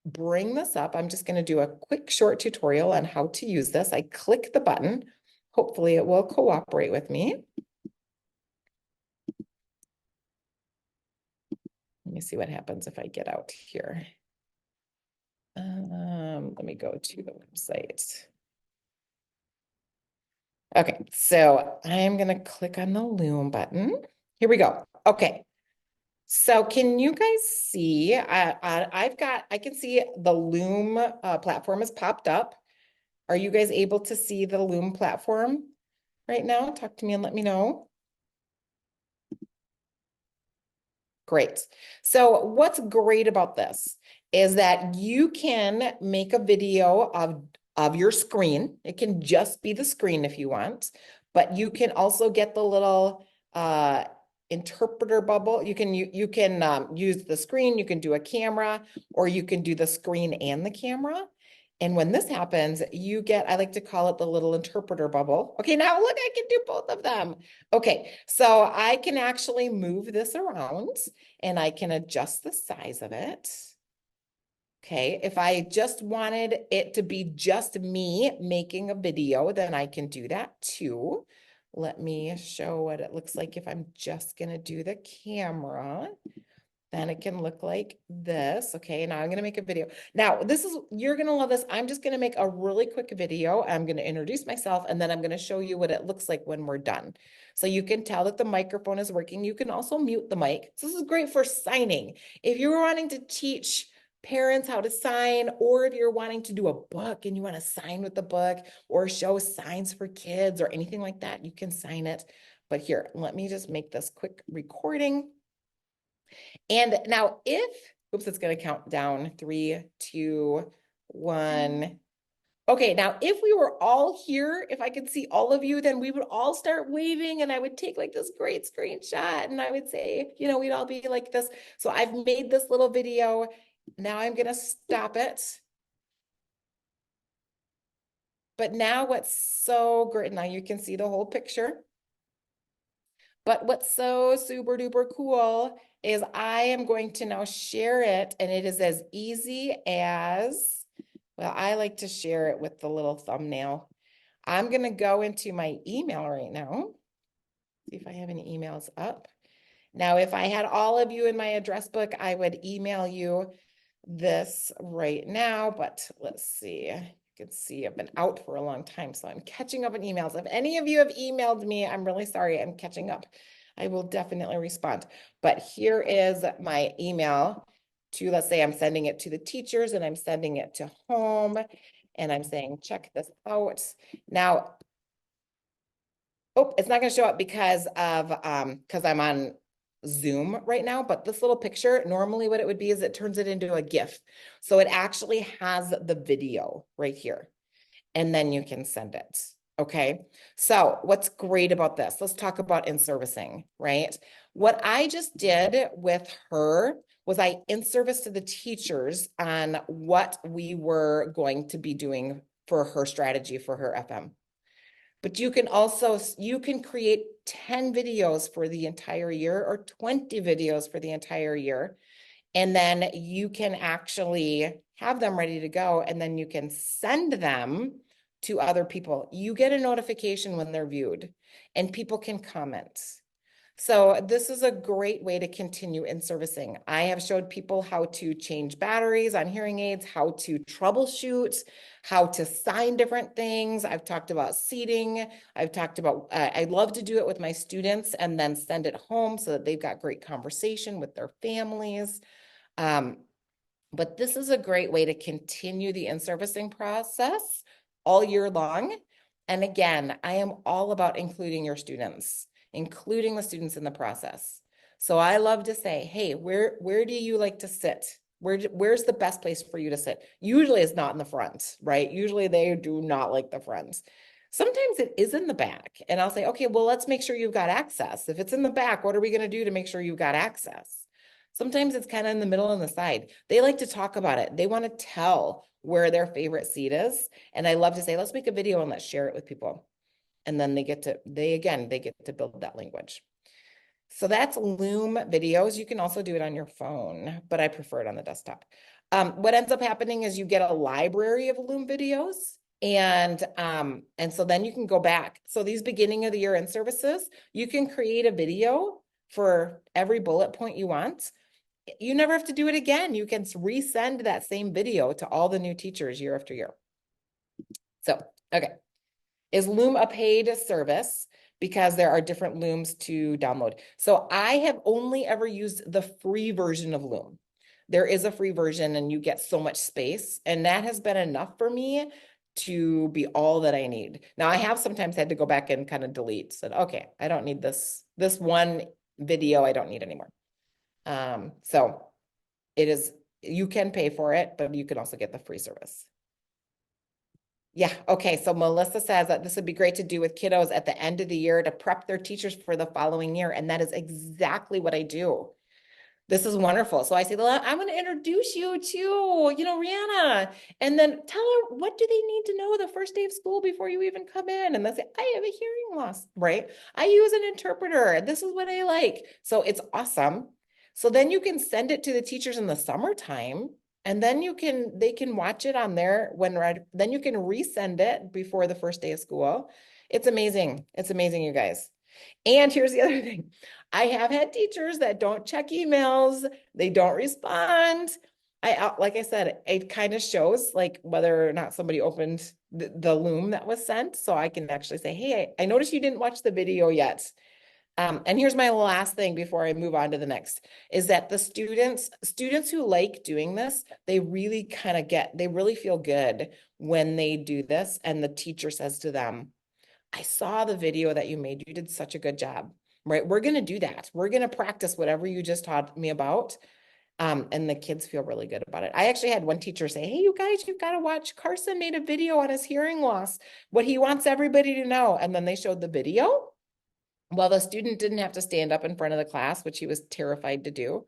bring this up. I'm just going to do a quick short tutorial on how to use this. I click the button. Hopefully it will cooperate with me. Let me see what happens if I get out here. Let me go to the website. Okay, so I'm going to click on the Loom button. Here we go. Okay, so can you guys see? I can see the Loom platform has popped up. Are you guys able to see the Loom platform right now? Talk to me and let me know. Great. So what's great about this is that you can make a video of your screen. It can just be the screen if you want, but you can also get the little interpreter bubble. You can use the screen, you can do a camera, or you can do the screen and the camera. And when this happens, you get, I like to call it the little interpreter bubble. Okay, now look, I can do both of them. Okay, so I can actually move this around and I can adjust the size of it. Okay, if I just wanted it to be just me making a video, then I can do that too. Let me show what it looks like if I'm just gonna do the camera. then it can look like this. Okay, now I'm gonna make a video. Now, you're gonna love this. I'm just gonna make a really quick video. I'm gonna introduce myself and then I'm gonna show you what it looks like when we're done. So you can tell that the microphone is working. You can also mute the mic. So this is great for signing. If you're wanting to teach parents how to sign, or if you're wanting to do a book and you want to sign with the book or show signs for kids or anything like that, you can sign it. But here, let me just make this quick recording. And now oops, it's going to count down 3, 2, 1. Okay, now if we were all here, if I could see all of you, then we would all start waving and I would take like this great screenshot and I would say, we'd all be like this. So I've made this little video. Now I'm going to stop it. But now what's so great, now you can see the whole picture. But what's so super duper cool is I am going to now share it, and it is as easy as, well, I like to share it with the little thumbnail. I'm going to go into my email right now. See if I have any emails up. Now, if I had all of you in my address book, I would email you this right now, but let's see. You can see I've been out for a long time, so I'm catching up on emails. If any of you have emailed me, I'm really sorry, I'm catching up. I will definitely respond. But here is my email to, let's say I'm sending it to the teachers and I'm sending it to home and I'm saying, check this out. Now, oh, it's not going to show up because I'm on Zoom right now, but this little picture, normally what it would be is it turns it into a GIF. So it actually has the video right here, and then you can send it. Okay. So what's great about this? Let's talk about in-servicing, right? What I just did with her was I in-serviced to the teachers on what we were going to be doing for her strategy for her FM. But you can create 10 videos for the entire year or 20 videos for the entire year. And then you can actually have them ready to go. And then you can send them to other people. You get a notification when they're viewed and people can comment. So this is a great way to continue in servicing. I have showed people how to change batteries on hearing aids, how to troubleshoot, how to sign different things. I've talked about seating. I've talked about, I love to do it with my students and then send it home so that they've got great conversation with their families. But this is a great way to continue the in-servicing process all year long. And again, I am all about including your students, including the students in the process. So I love to say, hey, where do you like to sit? Where's the best place for you to sit? Usually it's not in the front, right? Usually they do not like the front. Sometimes it is in the back. And I'll say, okay, well, let's make sure you've got access. If it's in the back, what are we going to do to make sure you've got access? Sometimes it's kind of in the middle and the side. They like to talk about it. They want to tell where their favorite seat is. And I love to say, let's make a video and let's share it with people. And then they get to build that language. So that's Loom videos. You can also do it on your phone, but I prefer it on the desktop. What ends up happening is you get a library of Loom videos. And so then you can go back. So these beginning of the year in services, you can create a video for every bullet point you want. You never have to do it again. You can resend that same video to all the new teachers year after year. So, okay. Is Loom a paid service? Because there are different Looms to download. So I have only ever used the free version of Loom. There is a free version and you get so much space, and that has been enough for me to be all that I need. Now I have sometimes had to go back and kind of delete, said, okay, I don't need this one video, I don't need anymore. So you can pay for it, but you can also get the free service. Yeah, okay, so Melissa says that this would be great to do with kiddos at the end of the year to prep their teachers for the following year, and that is exactly what I do. This is wonderful. So I say, well, I'm going to introduce you to, Rihanna, and then tell her, what do they need to know the first day of school before you even come in? And they'll say, I have a hearing loss, right? I use an interpreter. This is what I like. So it's awesome. So then you can send it to the teachers in the summertime, and then they can watch it on there then you can resend it before the first day of school. It's amazing. It's amazing, you guys. And here's the other thing. I have had teachers that don't check emails. They don't respond. Like I said, it kind of shows like whether or not somebody opened the Loom that was sent. So I can actually say, hey, I noticed you didn't watch the video yet. And here's my last thing before I move on to the next, is that the students who like doing this, they really they really feel good when they do this. And the teacher says to them, I saw the video that you made. You did such a good job, right? We're going to do that. We're going to practice whatever you just taught me about. And the kids feel really good about it. I actually had one teacher say, hey, you guys, you've got to watch. Carson made a video on his hearing loss, what he wants everybody to know. And then they showed the video. Well, the student didn't have to stand up in front of the class, which he was terrified to do,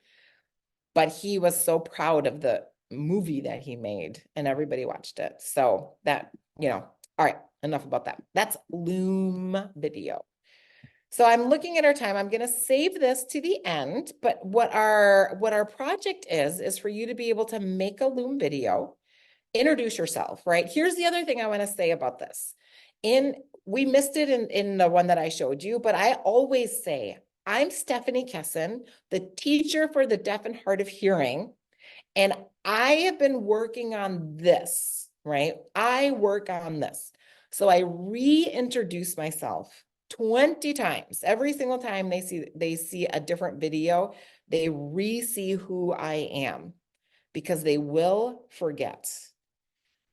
but he was so proud of the movie that he made and everybody watched it. So that, all right, enough about that. That's Loom video. So I'm looking at our time. I'm going to save this to the end, but what our project is for you to be able to make a Loom video, introduce yourself, right? Here's the other thing I want to say about this. We missed it in the one that I showed you, but I always say, I'm Stephanie Kesson, the teacher for the deaf and hard of hearing. And I have been working on this, right? I work on this. So I reintroduce myself 20 times. Every single time they see a different video, they re-see who I am because they will forget.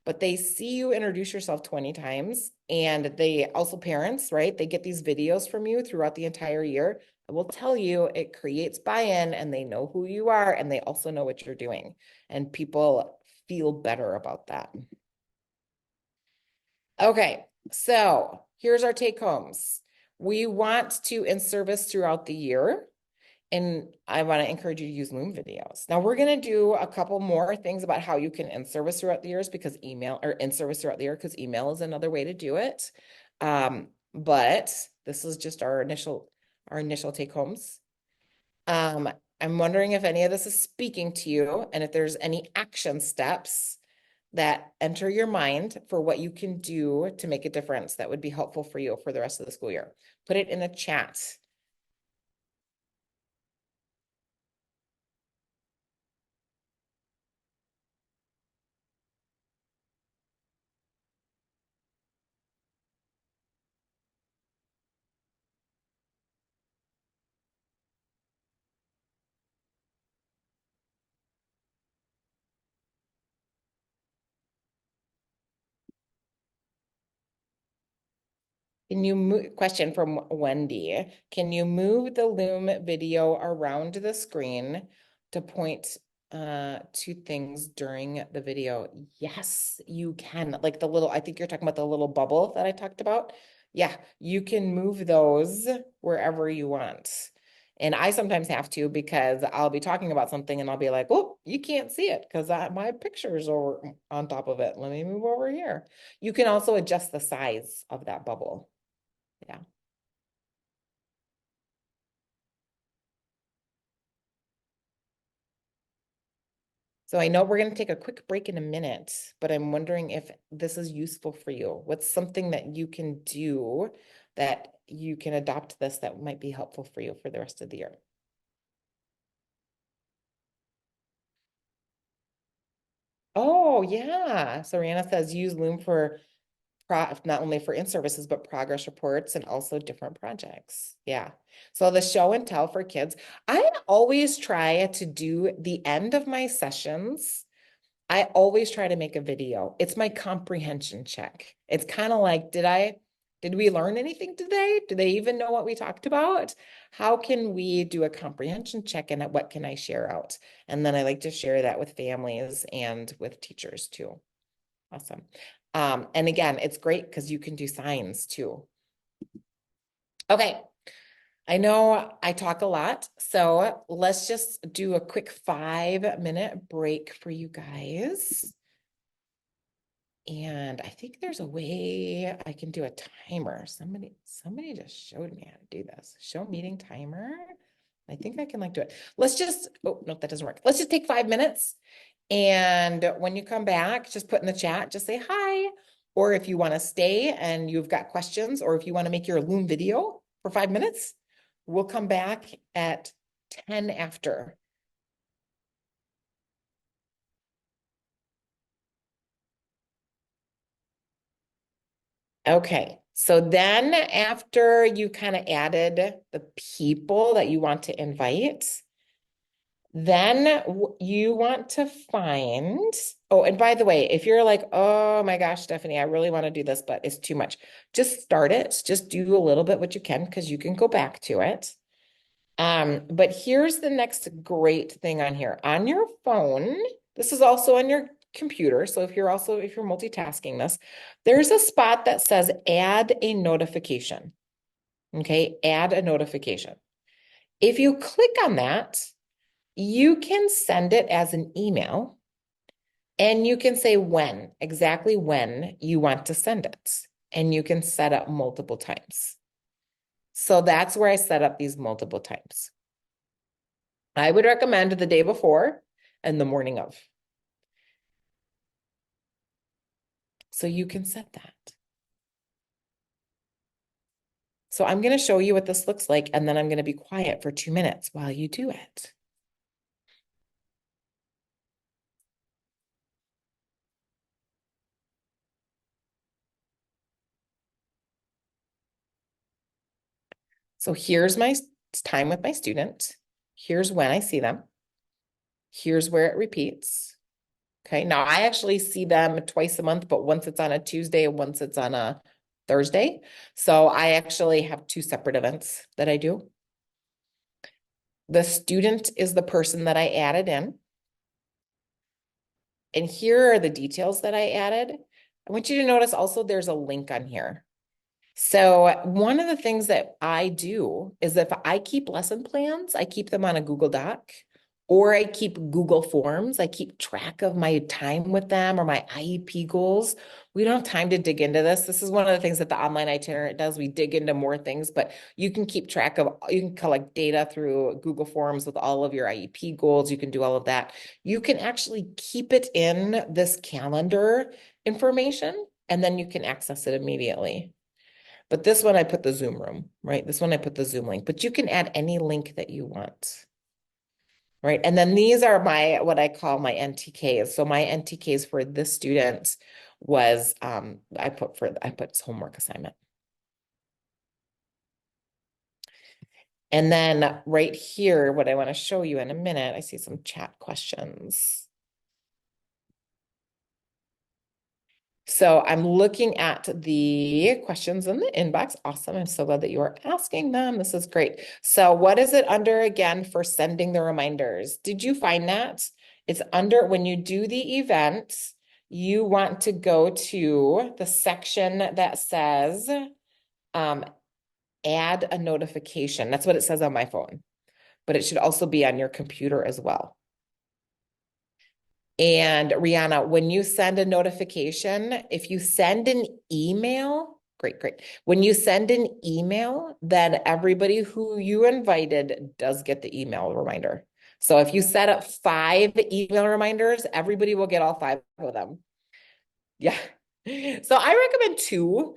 But they see you introduce yourself 20 times, and they also, parents, right? They get these videos from you throughout the entire year. I will tell you, it creates buy-in and they know who you are and they also know what you're doing. And people feel better about that. Okay, so here's our take homes. We want to in service throughout the year. And I want to encourage you to use Loom videos. Now we're going to do a couple more things about how you can in service throughout the years because in service throughout the year because email is another way to do it. But this is just our initial take homes. I'm wondering if any of this is speaking to you and if there's any action steps that enter your mind for what you can do to make a difference that would be helpful for you for the rest of the school year. Put it in the chat. Can you move, question from Wendy, can you move the Loom video around the screen to point to things during the video? Yes, you can. Like I think you're talking about the little bubble that I talked about. Yeah, you can move those wherever you want. And I sometimes have to because I'll be talking about something and I'll be like, oh, you can't see it because my picture's over on top of it. Let me move over here. You can also adjust the size of that bubble. Yeah. So I know we're going to take a quick break in a minute, but I'm wondering if this is useful for you. What's something that you can do that you can adopt this that might be helpful for you for the rest of the year? Oh, yeah. So Rihanna says use Loom for not only for in-services, but progress reports and also different projects. Yeah. So the show and tell for kids, I always try to do the end of my sessions. I always try to make a video. It's my comprehension check. It's kind of like, did we learn anything today? Do they even know what we talked about? How can we do a comprehension check and what can I share out? And then I like to share that with families and with teachers too. Awesome. And again, it's great because you can do signs too. Okay. I know I talk a lot, so let's just do a quick 5-minute break for you guys. And I think there's a way I can do a timer. Somebody just showed me how to do this. Show meeting timer. I think I can do it. Oh, no, that doesn't work. Let's just take 5 minutes. And when you come back, just put in the chat, just say hi. Or if you want to stay and you've got questions, or if you want to make your Loom video for 5 minutes. We'll come back at 10 after. Okay, so then after you kind of added the people that you want to invite, then you want to find, oh, and by the way, if you're like, oh my gosh, Stephanie, I really want to do this, but it's too much. Just start it. Just do a little bit what you can because you can go back to it. But here's the next great thing on here. On your phone, this is also on your computer. So if you're multitasking this, there's a spot that says add a notification. Okay, add a notification. If you click on that, you can send it as an email and you can say exactly when you want to send it. And you can set up multiple times. So that's where I set up these multiple times. I would recommend the day before and the morning of. So you can set that. So I'm going to show you what this looks like, and then I'm going to be quiet for 2 minutes while you do it. So here's my time with my student. Here's when I see them. Here's where it repeats. Okay, now I actually see them twice a month, but once it's on a Tuesday and once it's on a Thursday. So I actually have 2 separate events that I do. The student is the person that I added in. And here are the details that I added. I want you to notice also there's a link on here. So one of the things that I do is if I keep lesson plans, I keep them on a Google Doc or I keep Google Forms. I keep track of my time with them or my IEP goals. We don't have time to dig into this. This is one of the things that the online itinerant does. We dig into more things, but you can keep track of, you can collect data through Google Forms with all of your IEP goals. You can do all of that. You can actually keep it in this calendar information, and then you can access it immediately. But this one, I put the Zoom room, right? This one, I put the Zoom link, but you can add any link that you want, right? And then these are what I call my NTKs. So my NTKs for this student was, I put his homework assignment. And then right here, what I want to show you in a minute, I see some chat questions. So I'm looking at the questions in the inbox. Awesome. I'm so glad that you are asking them. This is great. So what is it under again for sending the reminders? Did you find that? It's under when you do the event, you want to go to the section that says add a notification. That's what it says on my phone, but it should also be on your computer as well. And Rihanna, when you send a notification, if you send an email, great. When you send an email, then everybody who you invited does get the email reminder. So if you set up 5 email reminders, everybody will get all 5 of them. Yeah. So I recommend 2.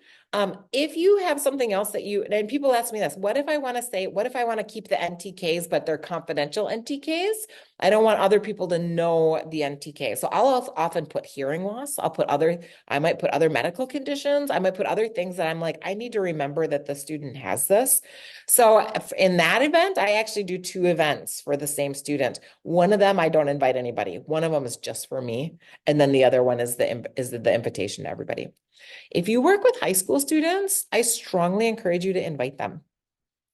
If you have something else that and people ask me this, what if I want to keep the NTKs, but they're confidential NTKs? I don't want other people to know the NTK. So I'll often put hearing loss. I might put other medical conditions. I might put other things that I'm like, I need to remember that the student has this. So in that event, I actually do 2 events for the same student. One of them, I don't invite anybody. One of them is just for me. And then the other one is the invitation to everybody. If you work with high school students, I strongly encourage you to invite them.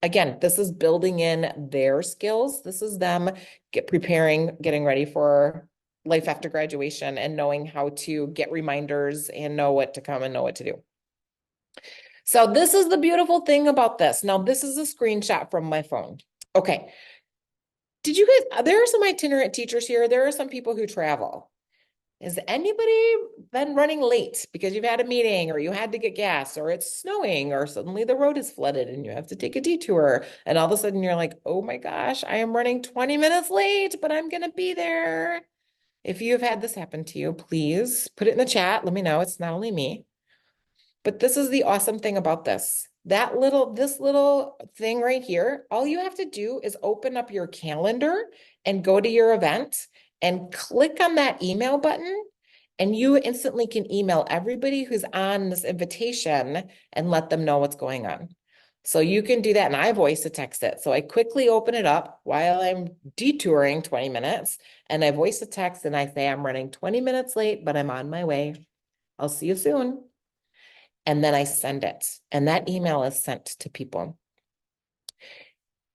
Again, this is building in their skills. This is them getting ready for life after graduation and knowing how to get reminders and know what to come and know what to do. So this is the beautiful thing about this. Now, this is a screenshot from my phone. Okay. There are some itinerant teachers here. There are some people who travel. Has anybody been running late because you've had a meeting or you had to get gas or it's snowing or suddenly the road is flooded and you have to take a detour and all of a sudden you're like, oh my gosh, I am running 20 minutes late, but I'm going to be there. If you have had this happen to you, please put it in the chat. Let me know. It's not only me. But this is the awesome thing about this. this little thing right here, all you have to do is open up your calendar and go to your event and click on that email button. And you instantly can email everybody who's on this invitation and let them know what's going on. So you can do that. And I voice to text it. So I quickly open it up while I'm detouring 20 minutes and I voice a text and I say, I'm running 20 minutes late, but I'm on my way. I'll see you soon. And then I send it. And that email is sent to people.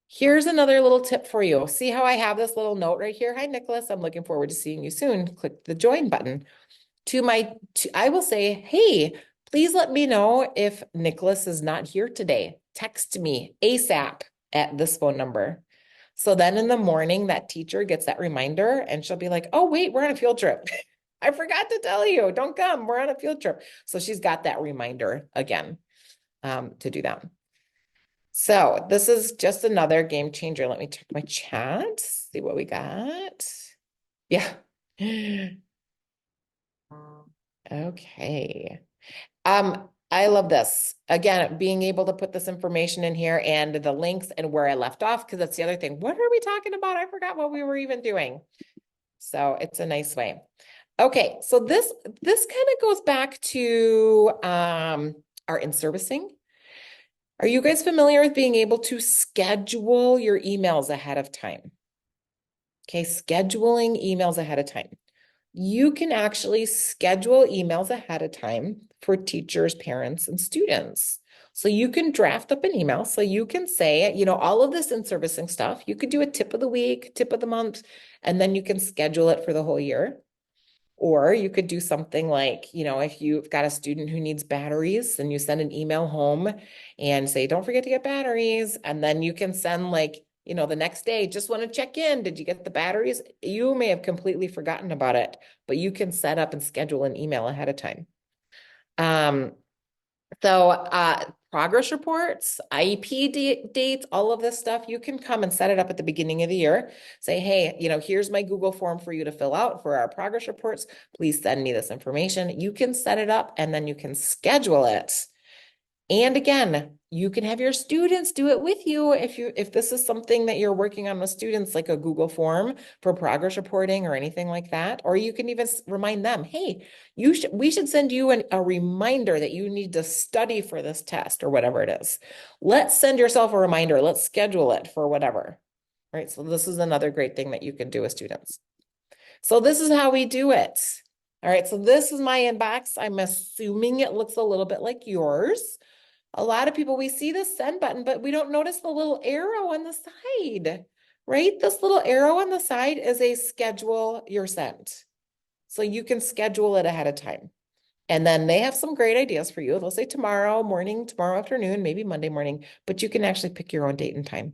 Here's another little tip for you. See how I have this little note right here? Hi, Nicholas. I'm looking forward to seeing you soon. Click the join button. I will say, hey, please let me know if Nicholas is not here today. Text me ASAP at this phone number. So then in the morning, that teacher gets that reminder and she'll be like, oh, wait, we're on a field trip. I forgot to tell you, don't come, we're on a field trip. So she's got that reminder again to do that. So this is just another game changer. Let me check my chat, see what we got. Yeah. Okay. I love this. Again, being able to put this information in here and the links and where I left off, because that's the other thing. What are we talking about? I forgot what we were even doing. So it's a nice way. Okay, so this kind of goes back to our in-servicing. Are you guys familiar with being able to schedule your emails ahead of time? Okay, scheduling emails ahead of time. You can actually schedule emails ahead of time for teachers, parents, and students. So you can draft up an email. So you can say, you know, all of this in-servicing stuff. You could do a tip of the week, tip of the month, and then you can schedule it for the whole year. Or you could do something like, you know, if you've got a student who needs batteries, then you send an email home and say, don't forget to get batteries. And then you can send like, you know, the next day, just want to check in. Did you get the batteries? You may have completely forgotten about it, but you can set up and schedule an email ahead of time. Progress reports, IEP dates, all of this stuff, you can come and set it up at the beginning of the year. Say, hey, you know, here's my Google form for you to fill out for our progress reports. Please send me this information. You can set it up and then you can schedule it. And again, you can have your students do it with you if this is something that you're working on with students, like a Google form for progress reporting or anything like that. Or you can even remind them, hey, we should send you a reminder that you need to study for this test or whatever it is. Let's send yourself a reminder. Let's schedule it for whatever. Right. So this is another great thing that you can do with students. So this is how we do it. All right. So this is my inbox. I'm assuming it looks a little bit like yours. A lot of people, we see the send button, but we don't notice the little arrow on the side, right? This little arrow on the side is a schedule your send. So you can schedule it ahead of time. And then they have some great ideas for you. They'll say tomorrow morning, tomorrow afternoon, maybe Monday morning, but you can actually pick your own date and time.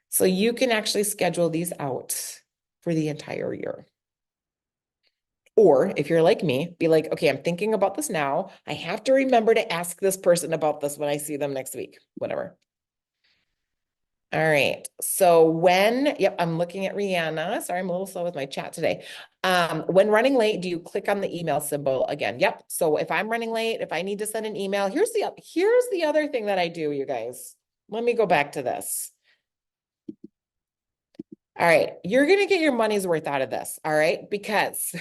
So you can actually schedule these out for the entire year. Or if you're like me, be like, okay, I'm thinking about this now. I have to remember to ask this person about this when I see them next week, whatever. All right. So yep, I'm looking at Rihanna. Sorry, I'm a little slow with my chat today. When running late, do you click on the email symbol again? Yep. So if I'm running late, if I need to send an email, here's the other thing that I do, you guys. Let me go back to this. All right. You're going to get your money's worth out of this. All right. Because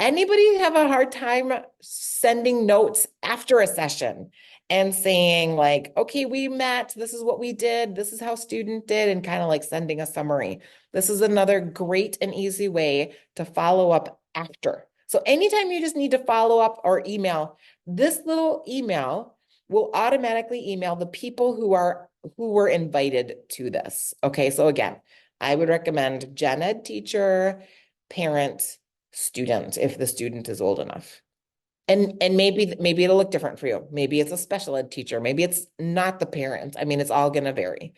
anybody have a hard time sending notes after a session and saying like, okay, we met, this is what we did, this is how student did, and kind of like sending a summary. This is another great and easy way to follow up after. So anytime you just need to follow up or email, this little email will automatically email the people who were invited to this. Okay, so again, I would recommend gen ed teacher, parent, student if the student is old enough. And maybe it'll look different for you. Maybe it's a special ed teacher. Maybe it's not the parent. I mean, it's all going to vary.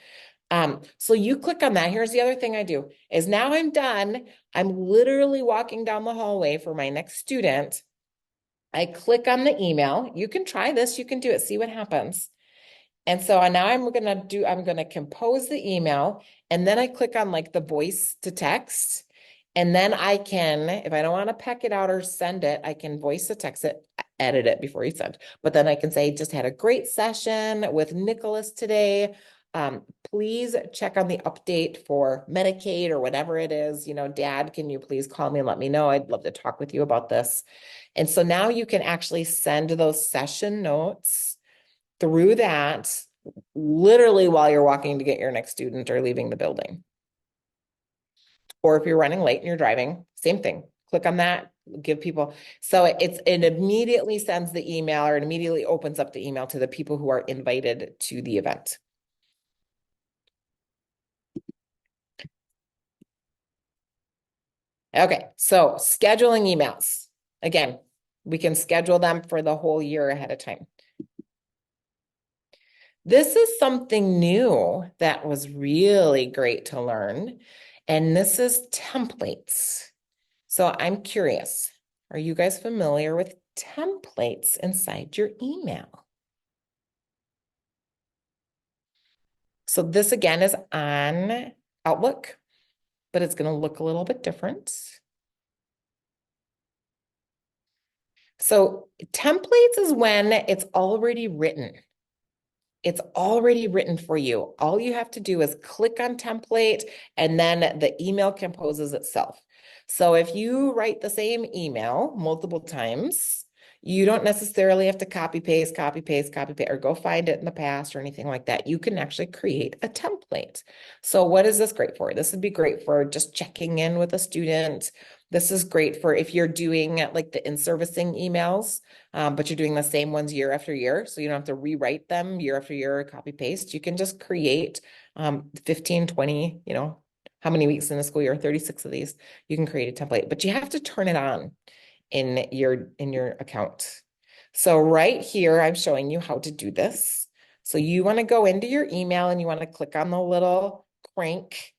So you click on that. Here's the other thing I do is now I'm done. I'm literally walking down the hallway for my next student. I click on the email. You can try this. You can do it. See what happens. And so now I'm going to compose the email and then I click on like the voice to text. And then I can, if I don't want to peck it out or send it, I can voice to text it. edit it before you send. But then I can say, just had a great session with Nicholas today. Please check on the update for Medicaid or whatever it is. You know, Dad, can you please call me and let me know? I'd love to talk with you about this. And so now you can actually send those session notes through that literally while you're walking to get your next student or leaving the building. Or if you're running late and you're driving, same thing. Click on that, give people. So it immediately sends the email, or it immediately opens up the email to the people who are invited to the event. Okay, so scheduling emails. Again, we can schedule them for the whole year ahead of time. This is something new that was really great to learn, and this is templates. So I'm curious, are you guys familiar with templates inside your email? So this again is on Outlook, but it's going to look a little bit different. So templates is when it's already written. It's already written for you. All you have to do is click on template, and then the email composes itself. So if you write the same email multiple times, you don't necessarily have to copy paste, or go find it in the past or anything like that. You can actually create a template. So what is this great for? This would be great for just checking in with a student. This is great for if you're doing like the in-servicing emails, but you're doing the same ones year after year. So you don't have to rewrite them year after year, copy paste. You can just create 15, 20, you know, how many weeks in the school year, 36 of these, you can create a template, but you have to turn it on in your account. So right here, I'm showing you how to do this. So you want to go into your email and you want to click on the little crank.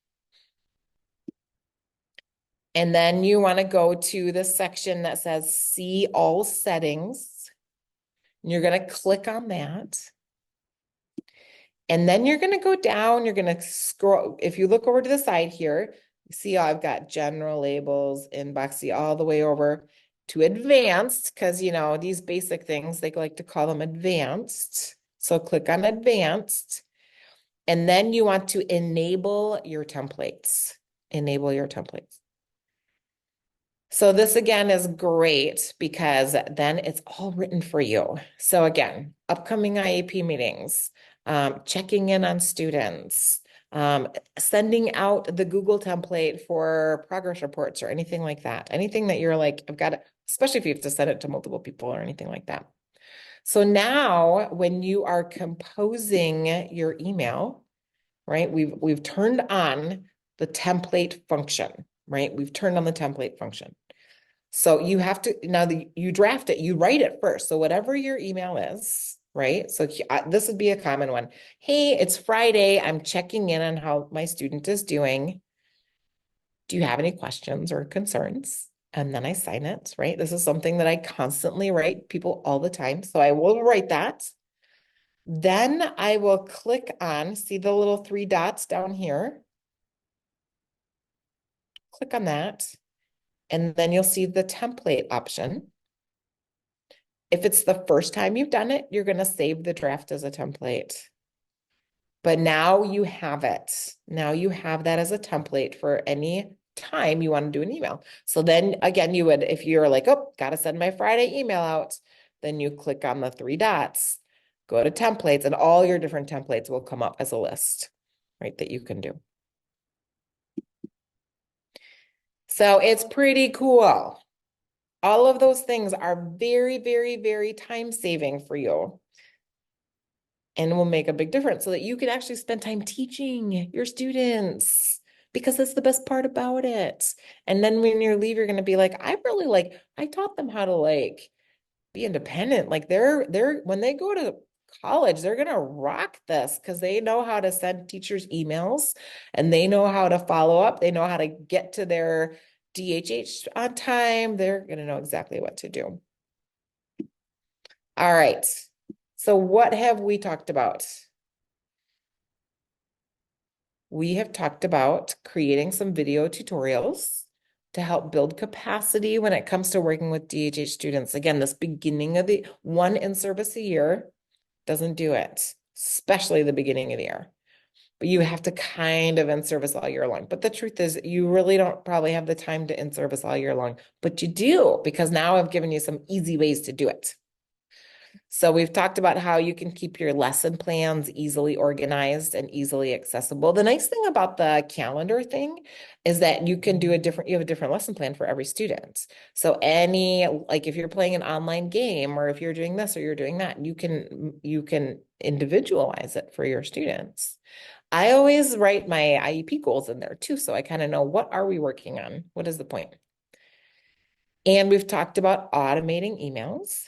And then you want to go to the section that says see all settings. You're going to click on that. And then you're going to go down, you're going to scroll. If you look over to the side here, you see I've got general labels, inbox, see all the way over to advanced, because you know, these basic things, they like to call them advanced. So click on advanced. And then you want to enable your templates. Enable your templates. So this again is great because then it's all written for you. So again, upcoming IEP meetings, checking in on students, sending out the Google template for progress reports or anything like that. Anything that you're like, I've got to, especially if you have to send it to multiple people or anything like that. So now when you are composing your email, right, we've turned on the template function, right? We've turned on the template function. So you have to, now that you draft it, you write it first. So whatever your email is, right? So this would be a common one. Hey, it's Friday. I'm checking in on how my student is doing. Do you have any questions or concerns? And then I sign it, right? This is something that I constantly write people all the time. So I will write that. Then I will click on, see the little three dots down here. Click on that. And then you'll see the template option. If it's the first time you've done it, you're going to save the draft as a template. But now you have it. Now you have that as a template for any time you want to do an email. So then again, you would, if you're like, oh, got to send my Friday email out, then you click on the three dots, go to templates, and all your different templates will come up as a list, right, that you can do. So it's pretty cool. All of those things are very, very, very time saving for you and will make a big difference so that you can actually spend time teaching your students, because that's the best part about it. And then when you leave, you're going to be like, I taught them how to like be independent. Like when they go to college, they're going to rock this because they know how to send teachers emails and they know how to follow up. They know how to get to their DHH on time. They're going to know exactly what to do. All right. So what have we talked about? We have talked about creating some video tutorials. to help build capacity when it comes to working with DHH students. Again, this beginning of the one in-service a year doesn't do it, especially the beginning of the year. But you have to kind of in-service all year long. But the truth is, you really don't probably have the time to in-service all year long, but you do, because now I've given you some easy ways to do it. So we've talked about how you can keep your lesson plans easily organized and easily accessible. The nice thing about the calendar thing is that you can do you have a different lesson plan for every student. So like if you're playing an online game, or if you're doing this or you're doing that, you can individualize it for your students. I always write my IEP goals in there too, so I kind of know, what are we working on? What is the point? And we've talked about automating emails.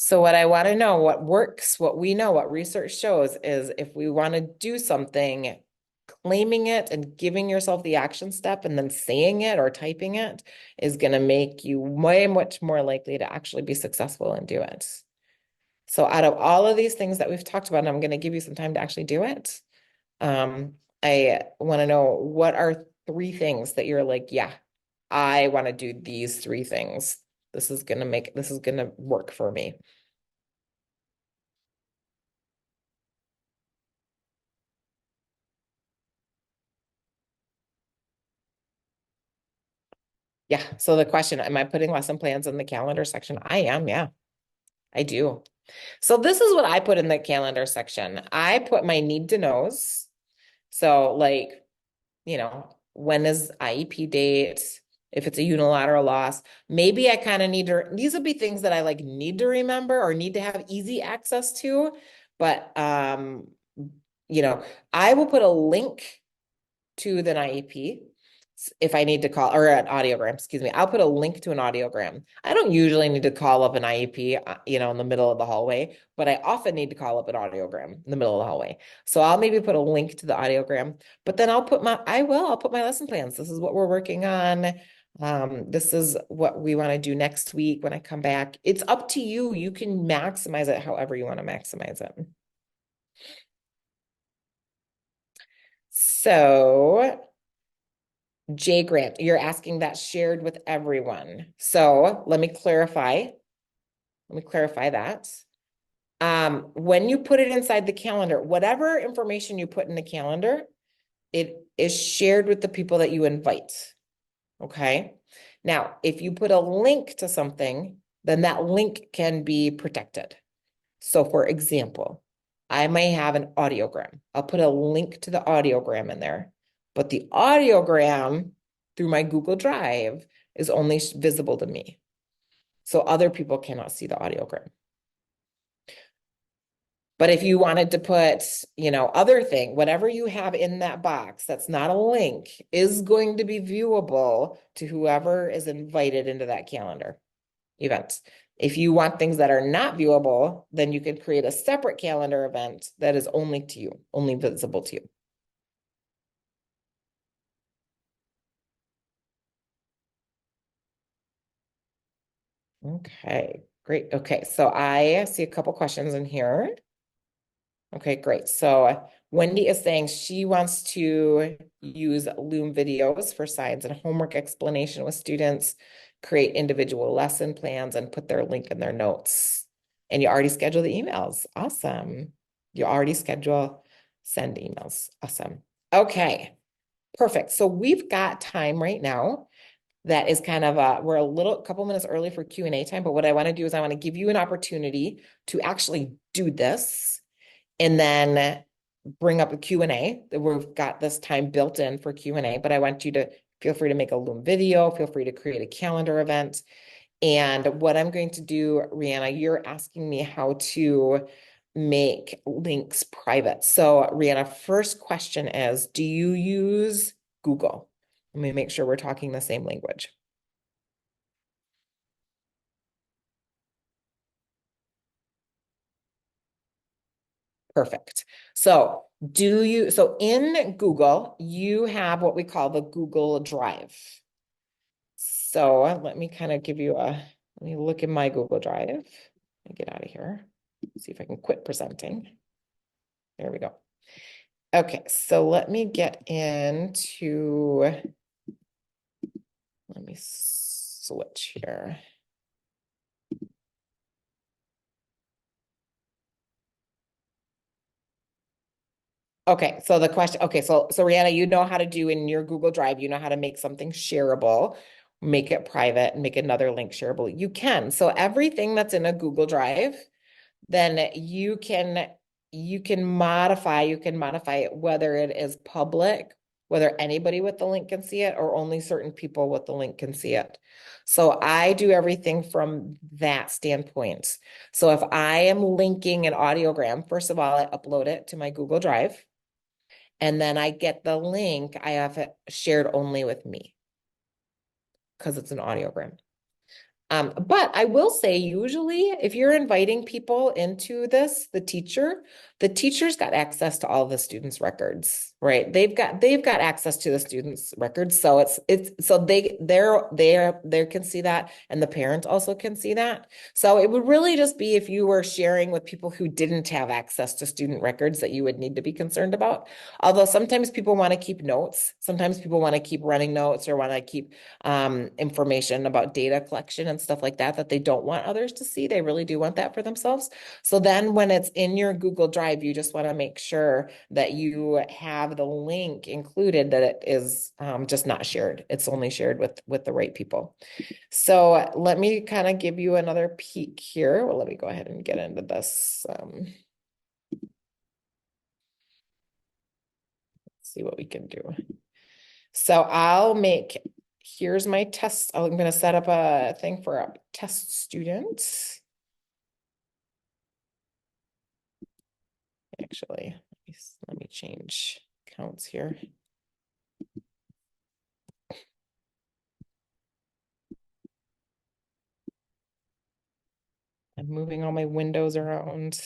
So what I want to know, what works, what we know, what research shows is, if we want to do something, claiming it and giving yourself the action step and then saying it or typing it is going to make you way much more likely to actually be successful and do it. So out of all of these things that we've talked about, and I'm going to give you some time to actually do it. I want to know, what are 3 things that you're like, yeah, I want to do these 3 things. This is going to work for me. Yeah. So the question, am I putting lesson plans in the calendar section? I am. Yeah, I do. So this is what I put in the calendar section. I put my need to knows. So like, when is IEP date? If it's a unilateral loss, maybe I kind of these would be things that I like need to remember or need to have easy access to. But, I will put a link to the IEP if I need to call, or an audiogram, excuse me. I'll put a link to an audiogram. I don't usually need to call up an IEP, in the middle of the hallway, but I often need to call up an audiogram in the middle of the hallway. So I'll maybe put a link to the audiogram, but then I'll put my lesson plans. This is what we're working on. This is what we want to do next week when I come back. It's up to you. You can maximize it however you want to maximize it. So Jay Grant, you're asking that shared with everyone. So let me clarify. Let me clarify that. When you put it inside the calendar, whatever information you put in the calendar, it is shared with the people that you invite. Okay. Now, if you put a link to something, then that link can be protected. So for example, I may have an audiogram. I'll put a link to the audiogram in there, but the audiogram through my Google Drive is only visible to me. So other people cannot see the audiogram. But if you wanted to put, other thing, whatever you have in that box that's not a link is going to be viewable to whoever is invited into that calendar event. If you want things that are not viewable, then you could create a separate calendar event that is only to you, only visible to you. Okay, great. Okay, so I see a couple questions in here. Okay, great. So Wendy is saying she wants to use Loom videos for science and homework explanation with students, create individual lesson plans, and put their link in their notes. And you already schedule the emails. Awesome. You already send emails. Awesome. Okay, perfect. So we've got time right now. That is kind of we're a couple minutes early for Q&A time, but what I want to do is I want to give you an opportunity to actually do this and then bring up a Q&A. We've got this time built in for Q&A, but I want you to feel free to make a Loom video, feel free to create a calendar event. And what I'm going to do, Rihanna, you're asking me how to make links private. So Rihanna, first question is, do you use Google? Let me make sure we're talking the same language. Perfect. So in Google, you have what we call the Google Drive. So let me kind of let me look in my Google Drive. Let me get out of here. See if I can quit presenting. There we go. Okay, so let me get into, let me switch here. Okay, so the question, okay, so Rihanna, you know how to do in your Google Drive, you know how to make something shareable, make it private and make another link shareable. You can. So everything that's in a Google Drive, then you can modify it whether it is public, whether anybody with the link can see it or only certain people with the link can see it. So I do everything from that standpoint. So if I am linking an audiogram, first of all, I upload it to my Google Drive. And then I get the link, I have it shared only with me because it's an audiogram. But I will say, usually, if you're inviting people into this, the teacher's got access to all the students' records, right? They've got access to the students' records, so so they can see that, and the parents also can see that. So it would really just be if you were sharing with people who didn't have access to student records that you would need to be concerned about. Although sometimes people want to keep notes, sometimes people want to keep running notes or want to keep information about data collection and stuff like that they don't want others to see. They really do want that for themselves. So then when it's in your Google Drive, you just want to make sure that you have the link included, that it is just not shared. It's only shared with the right people. So let me kind of give you another peek here. Well, let me go ahead and get into this. See what we can do. So here's my test. I'm going to set up a thing for a test student. Actually, let me change counts here. I'm moving all my windows around.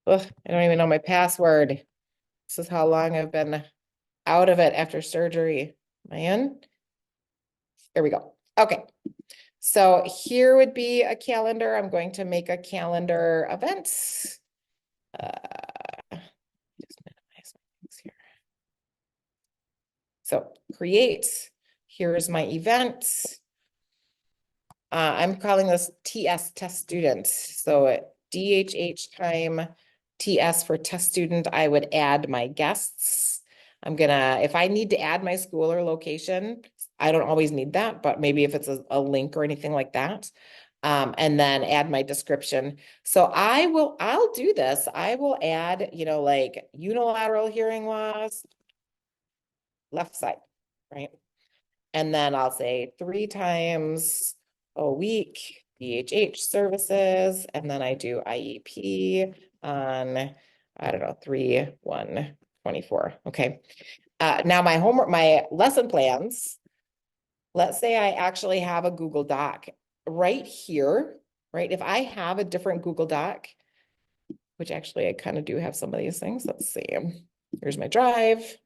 Ugh, I don't even know my password. This is how long I've been out of it after surgery. Am I in? Here we go. Okay. So here would be a calendar. I'm going to make a calendar event. Just minimize my things here. So create. Here's my event. I'm calling this TS test student. So DHH time TS for test student, I would add my guests. If I need to add my school or location, I don't always need that, but maybe if it's a link or anything like that. And then add my description. So I'll do this. I will add, like unilateral hearing loss, left side, right? And then I'll say 3 times a week, DHH services, and then I do IEP on, I don't know, 3/1/24. Okay. Now my lesson plans, let's say I actually have a Google Doc right here, right? If I have a different Google Doc, which actually I kind of do have some of these things. Let's see. Here's my drive.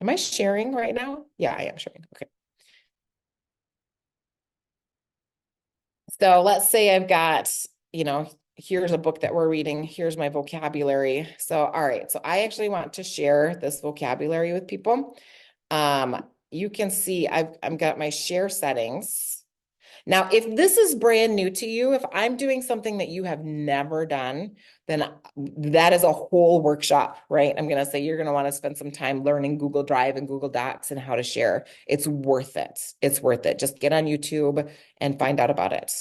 Am I sharing right now? Yeah, I am sharing. Okay. So let's say I've got, here's a book that we're reading. Here's my vocabulary. So, all right. So I actually want to share this vocabulary with people. You can see I've got my share settings. Now, if this is brand new to you, if I'm doing something that you have never done, then that is a whole workshop, right? I'm going to say you're going to want to spend some time learning Google Drive and Google Docs and how to share. It's worth it. It's worth it. Just get on YouTube and find out about it,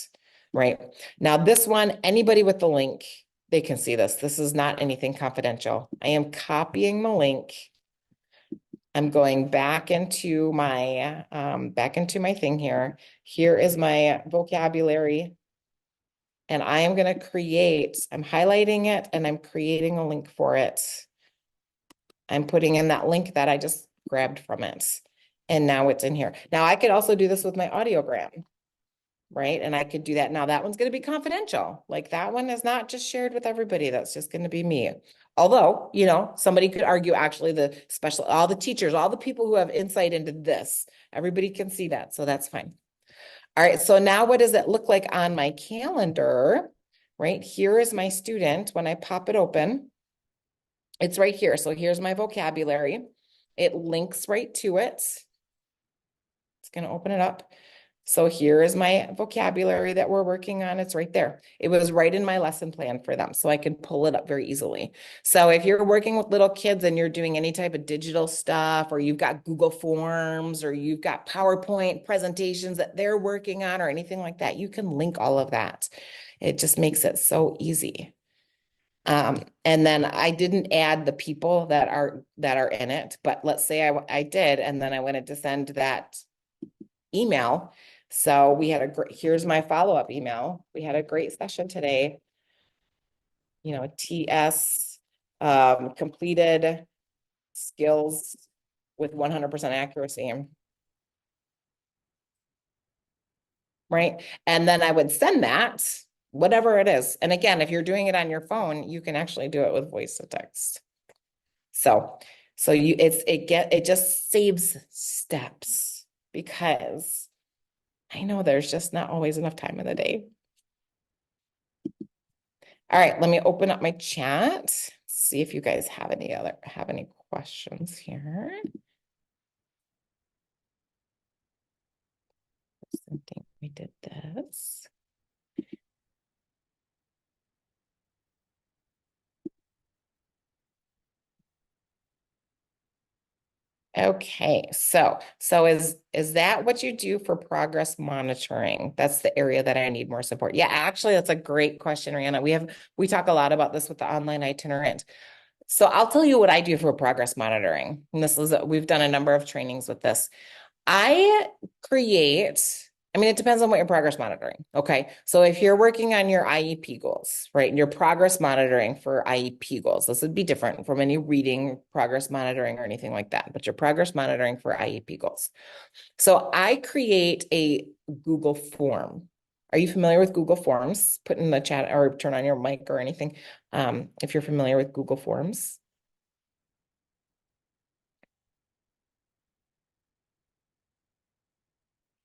right? Now, this one, anybody with the link, they can see this. This is not anything confidential. I am copying the link. I'm going back into my thing here. Here is my vocabulary. And I am going to I'm highlighting it and I'm creating a link for it. I'm putting in that link that I just grabbed from it. And now it's in here. Now I could also do this with my audiogram, right? And I could do that. Now that one's going to be confidential. Like that one is not just shared with everybody. That's just going to be me. Although, somebody could argue actually all the teachers, all the people who have insight into this, everybody can see that. So that's fine. All right. So now what does it look like on my calendar? Right here is my student. When I pop it open, it's right here. So here's my vocabulary. It links right to it. It's going to open it up. So here is my vocabulary that we're working on. It's right there. It was right in my lesson plan for them, so I can pull it up very easily. So if you're working with little kids and you're doing any type of digital stuff, or you've got Google Forms, or you've got PowerPoint presentations that they're working on, or anything like that, you can link all of that. It just makes it so easy. And then I didn't add the people that are in it, but let's say I did, and then I wanted to send that email. So we had here's my follow-up email. We had a great session today. TS completed skills with 100% accuracy. Right. And then I would send that, whatever it is. And again, if you're doing it on your phone, you can actually do it with voice to text. So it just saves steps, because I know there's just not always enough time in the day. All right, let me open up my chat. See if you guys have any questions here. I think we did this. Okay, so is that what you do for progress monitoring? That's the area that I need more support. Yeah, actually, that's a great question, Rihanna. We talk a lot about this with the online itinerant. So I'll tell you what I do for progress monitoring. And we've done a number of trainings with this. It depends on what you're progress monitoring. Okay. So if you're working on your IEP goals, right, and you're progress monitoring for IEP goals, this would be different from any reading progress monitoring or anything like that, but you're progress monitoring for IEP goals. So I create a Google form. Are you familiar with Google Forms? Put in the chat or turn on your mic or anything. If you're familiar with Google Forms.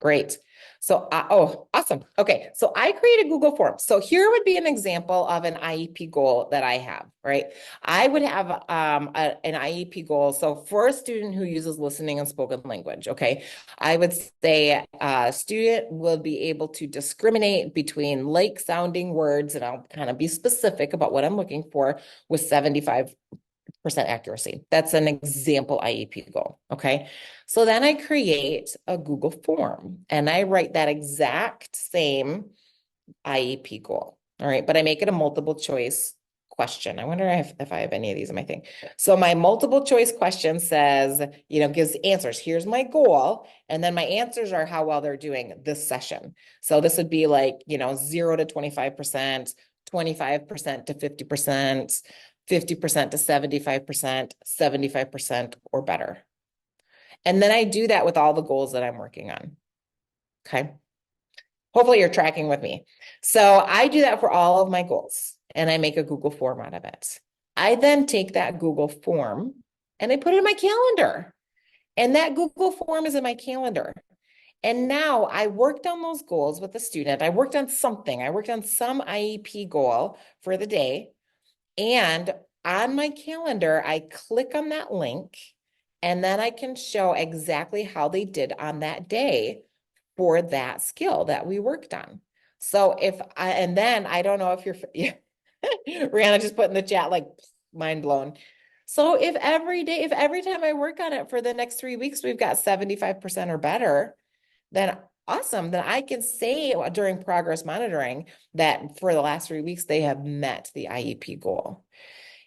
Great. So, awesome. Okay. So I create a Google form. So here would be an example of an IEP goal that I have, right? I would have an IEP goal. So for a student who uses listening and spoken language, okay, I would say a student will be able to discriminate between like sounding words, and I'll kind of be specific about what I'm looking for, with 75% accuracy. That's an example IEP goal. Okay. So then I create a Google form and I write that exact same IEP goal. All right. But I make it a multiple choice question. I wonder if I have any of these in my thing. So my multiple choice question says, gives answers. Here's my goal. And then my answers are how well they're doing this session. So this would be like, 0 to 25%, 25% to 50%, 50% to 75%, 75% or better. And then I do that with all the goals that I'm working on. Okay. Hopefully you're tracking with me. So I do that for all of my goals and I make a Google form out of it. I then take that Google form and I put it in my calendar. And that Google form is in my calendar. And now I worked on those goals with the student. I worked on something. I worked on some IEP goal for the day. And on my calendar, I click on that link and then I can show exactly how they did on that day for that skill that we worked on. So and then I don't know if you're, Rihanna just put in the chat, like mind blown. So if every time I work on it for the next 3 weeks, we've got 75% or better, then awesome. Then I can say during progress monitoring that for the last 3 weeks, they have met the IEP goal.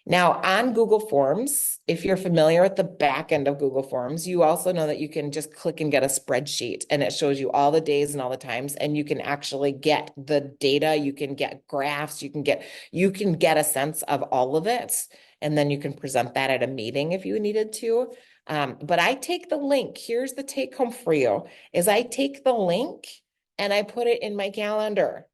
Now on Google Forms, if you're familiar with the back end of Google Forms, you also know that you can just click and get a spreadsheet and it shows you all the days and all the times, and you can actually get the data, you can get graphs, you can get a sense of all of it. And then you can present that at a meeting if you needed to. But I take the link. Here's the take home for you is I take the link and I put it in my calendar.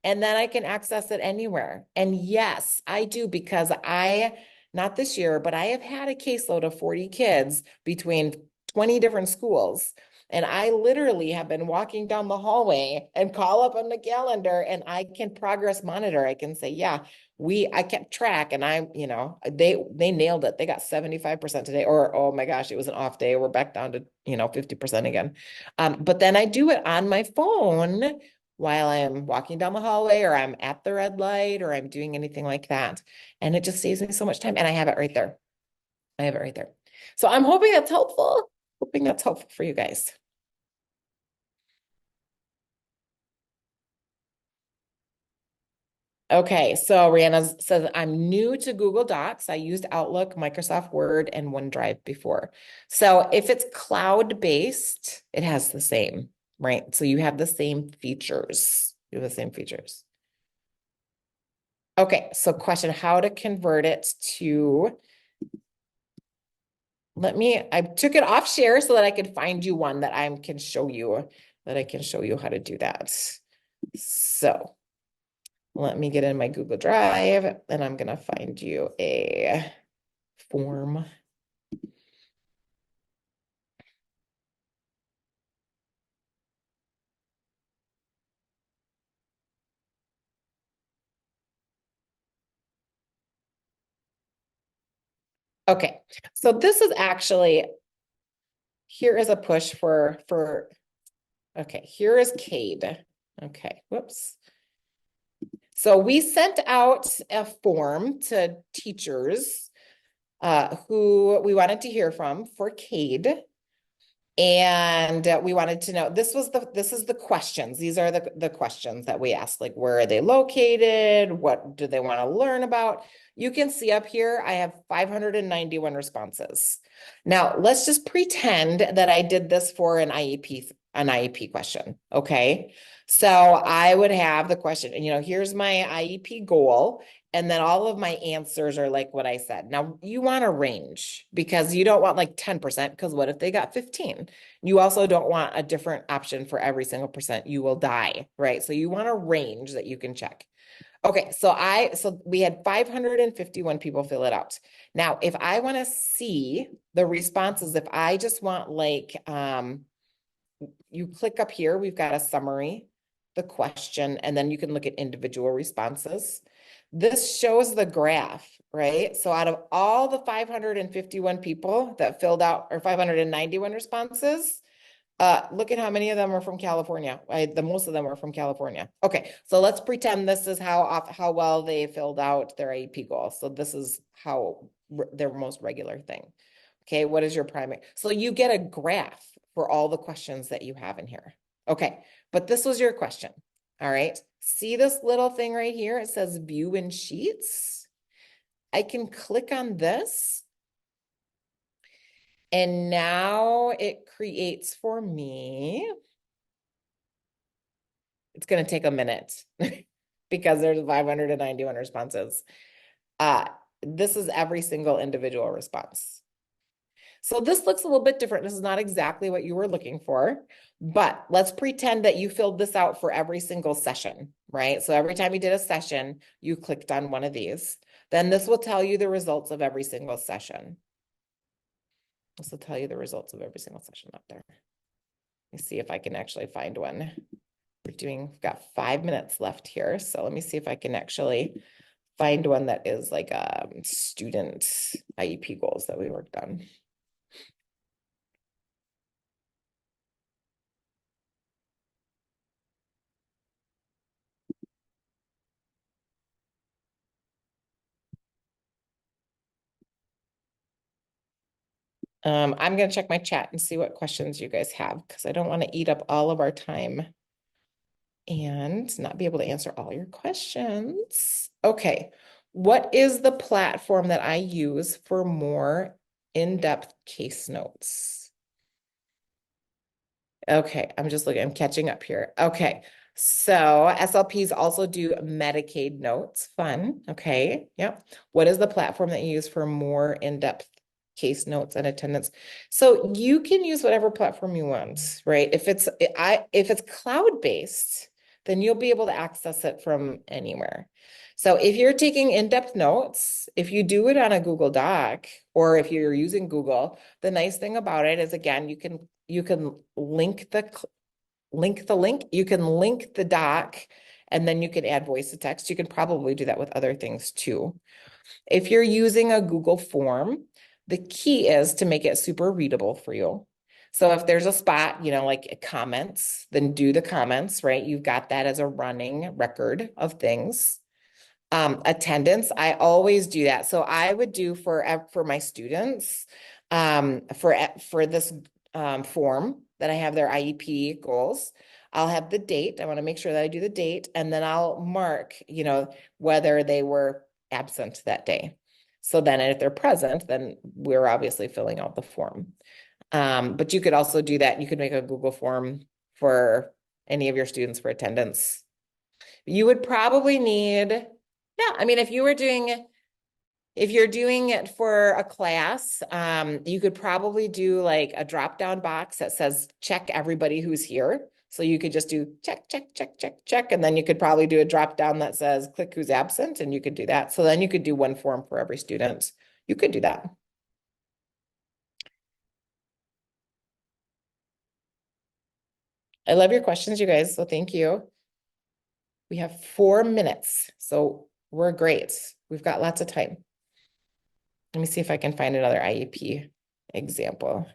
And then I can access it anywhere. And yes, I do, because I not this year, but I have had a caseload of 40 kids between 20 different schools. And I literally have been walking down the hallway and call up on the calendar and I can progress monitor. I can say, yeah, I kept track and they nailed it. They got 75% today, or oh my gosh, it was an off day. We're back down to, 50% again. But then I do it on my phone while I'm walking down the hallway or I'm at the red light or I'm doing anything like that. And it just saves me so much time. And I have it right there. I have it right there. So I'm hoping that's helpful. Hoping that's helpful for you guys. Okay, so Rihanna says, I'm new to Google Docs. I used Outlook, Microsoft Word, and OneDrive before. So if it's cloud-based, it has the same, right? So you have the same features. You have the same features. Okay, so question, how to convert it to, I took it off share so that I could find you one that I can show you, how to do that. So let me get in my Google Drive and I'm gonna find you a form. Okay, so this is actually, here is a push okay, here is Cade. Okay, whoops. So we sent out a form to teachers who we wanted to hear from for Cade. And we wanted to know, this is the questions. These are the questions that we asked, like, where are they located? What do they want to learn about? You can see up here, I have 591 responses. Now, let's just pretend that I did this for an IEP question, okay? So I would have the question, and here's my IEP goal, and then all of my answers are like what I said. Now you want a range because you don't want like 10%, because what if they got 15? You also don't want a different option for every single percent. You will die, right? So you want a range that you can check. Okay, so we had 551 people fill it out. Now, if I want to see the responses, if I just want like, you click up here, we've got a summary, the question, and then you can look at individual responses. This shows the graph, right? So out of all the 551 people that filled out, or 591 responses, look at how many of them are from California. The most of them are from California. Okay, so let's pretend this is how well they filled out their IEP goal. So this is how their most regular thing. Okay, what is your primary? So you get a graph for all the questions that you have in here. Okay, but this was your question. All right, see this little thing right here? It says view in sheets. I can click on this. And now it creates for me. It's going to take a minute because there's 591 responses. This is every single individual response. So this looks a little bit different. This is not exactly what you were looking for, but let's pretend that you filled this out for every single session, right? So every time you did a session, you clicked on one of these. Then this will tell you the results of every single session. This will tell you the results of every single session up there. Let me see if I can actually find one. We've got 5 minutes left here. So let me see if I can actually find one that is like student IEP goals that we worked on. I'm going to check my chat and see what questions you guys have, because I don't want to eat up all of our time and not be able to answer all your questions. Okay, what is the platform that I use for more in-depth case notes? Okay, I'm catching up here. Okay, so SLPs also do Medicaid notes. Fun. Okay, yep. What is the platform that you use for more in-depth case notes and attendance? So you can use whatever platform you want, right? If it's cloud-based, then you'll be able to access it from anywhere. So if you're taking in-depth notes, if you do it on a Google Doc, or if you're using Google, the nice thing about it is, again, you can link the link, you can link the doc, and then you can add voice to text. You can probably do that with other things too. If you're using a Google form, the key is to make it super readable for you. So if there's a spot, like comments, then do the comments, right? You've got that as a running record of things. Attendance, I always do that. So I would do for my students, for this form that I have their IEP goals, I'll have the date. I want to make sure that I do the date, and then I'll mark, whether they were absent that day. So then if they're present, then we're obviously filling out the form. But you could also do that. You could make a Google form for any of your students for attendance. You would probably need, yeah, I mean, if you're doing it for a class, you could probably do like a drop-down box that says check everybody who's here. So you could just do check, check, check, check, check, and then you could probably do a drop-down that says click who's absent, and you could do that. So then you could do one form for every student. You could do that. I love your questions, you guys, so thank you. We have 4 minutes, so we're great. We've got lots of time. Let me see if I can find another IEP example.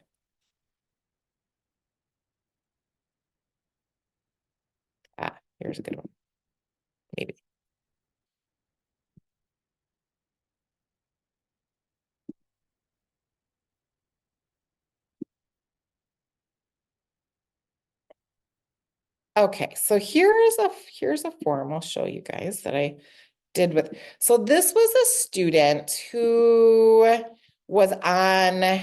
Here's a good one. Maybe. Okay, so here's a form I'll show you guys that I did with. So this was a student who was on,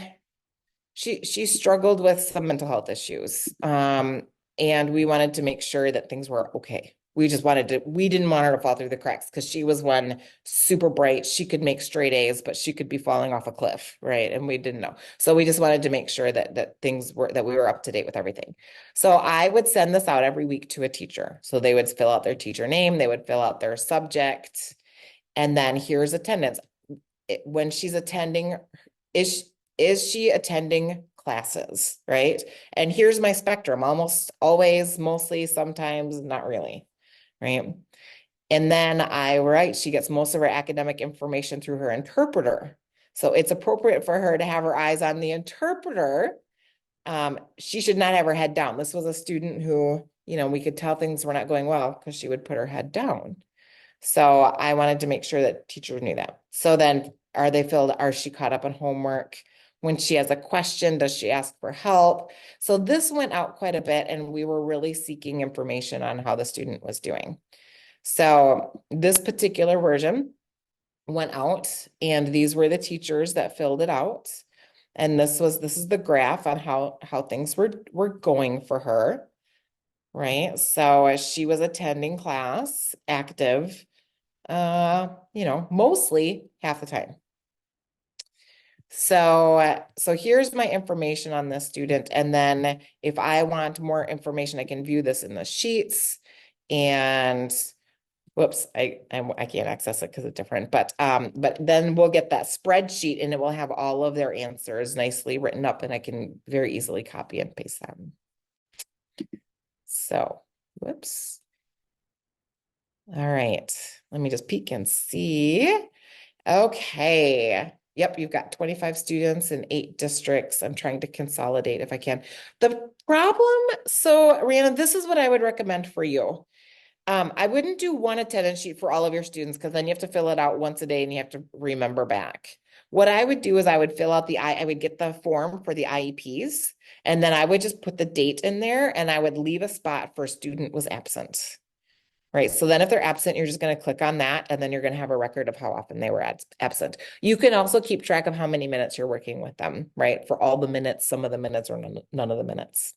she struggled with some mental health issues. And we wanted to make sure that things were okay. We didn't want her to fall through the cracks because she was one super bright. She could make straight A's, but she could be falling off a cliff, right? And we didn't know. So we just wanted to make sure that we were up to date with everything. So I would send this out every week to a teacher. So they would fill out their teacher name, they would fill out their subject, and then here's attendance. When she's attending, is she attending classes, right? And here's my spectrum: almost always, mostly, sometimes, not really, right? And then I write, she gets most of her academic information through her interpreter. So it's appropriate for her to have her eyes on the interpreter. She should not have her head down. This was a student who, we could tell things were not going well because she would put her head down. So I wanted to make sure that teachers knew that. So then are she caught up on homework? When she has a question, does she ask for help? So this went out quite a bit, and we were really seeking information on how the student was doing. So this particular version went out, and these were the teachers that filled it out. And this is the graph on how things were going for her, right? So she was attending class, active, mostly half the time. So here's my information on this student. And then if I want more information, I can view this in the sheets. And whoops, I can't access it because it's different. But then we'll get that spreadsheet, and it will have all of their answers nicely written up, and I can very easily copy and paste them. So, whoops. All right, let me just peek and see. Okay. Yep, you've got 25 students in 8 districts. I'm trying to consolidate if I can. The problem, so Rihanna, this is what I would recommend for you. I wouldn't do one attendance sheet for all of your students, because then you have to fill it out once a day and you have to remember back. What I would do is I would fill out I would get the form for the IEPs, and then I would just put the date in there, and I would leave a spot for student was absent. Right. So then if they're absent, you're just going to click on that, and then you're going to have a record of how often they were absent. You can also keep track of how many minutes you're working with them, right? For all the minutes, some of the minutes, or none of the minutes.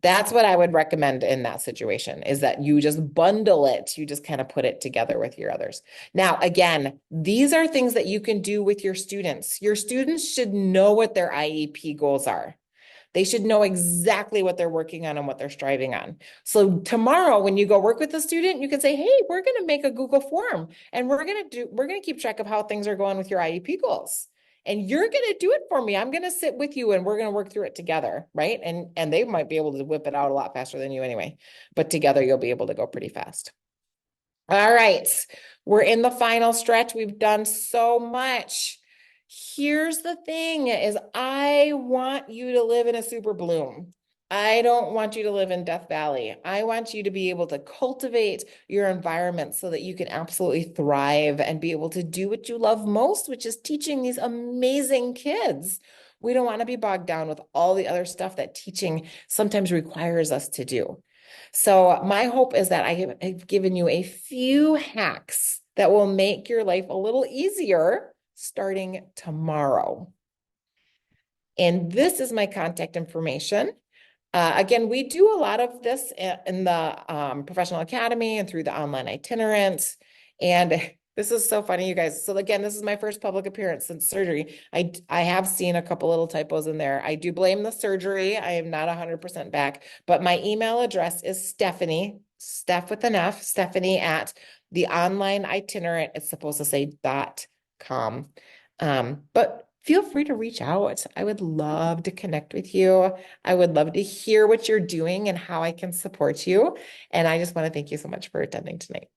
That's what I would recommend in that situation, is that you just bundle it. You just kind of put it together with your others. Now, again, these are things that you can do with your students. Your students should know what their IEP goals are. They should know exactly what they're working on and what they're striving on. So tomorrow, when you go work with a student, you can say, hey, we're going to make a Google form and we're going to keep track of how things are going with your IEP goals. And you're going to do it for me. I'm going to sit with you and we're going to work through it together, right? And they might be able to whip it out a lot faster than you anyway, but together you'll be able to go pretty fast. All right, we're in the final stretch. We've done so much. Here's the thing is I want you to live in a super bloom. I don't want you to live in Death Valley. I want you to be able to cultivate your environment so that you can absolutely thrive and be able to do what you love most, which is teaching these amazing kids. We don't want to be bogged down with all the other stuff that teaching sometimes requires us to do. So my hope is that I have given you a few hacks that will make your life a little easier starting tomorrow. And this is my contact information. Again, we do a lot of this in the Professional Academy and through the online itinerant. And this is so funny, you guys. So again, this is my first public appearance since surgery. I have seen a couple little typos in there. I do blame the surgery. I am not 100% back, but my email address is Stephanie, Steph with an F, Stephanie at the online itinerant. It's supposed to say .com. But feel free to reach out. I would love to connect with you. I would love to hear what you're doing and how I can support you. And I just want to thank you so much for attending tonight.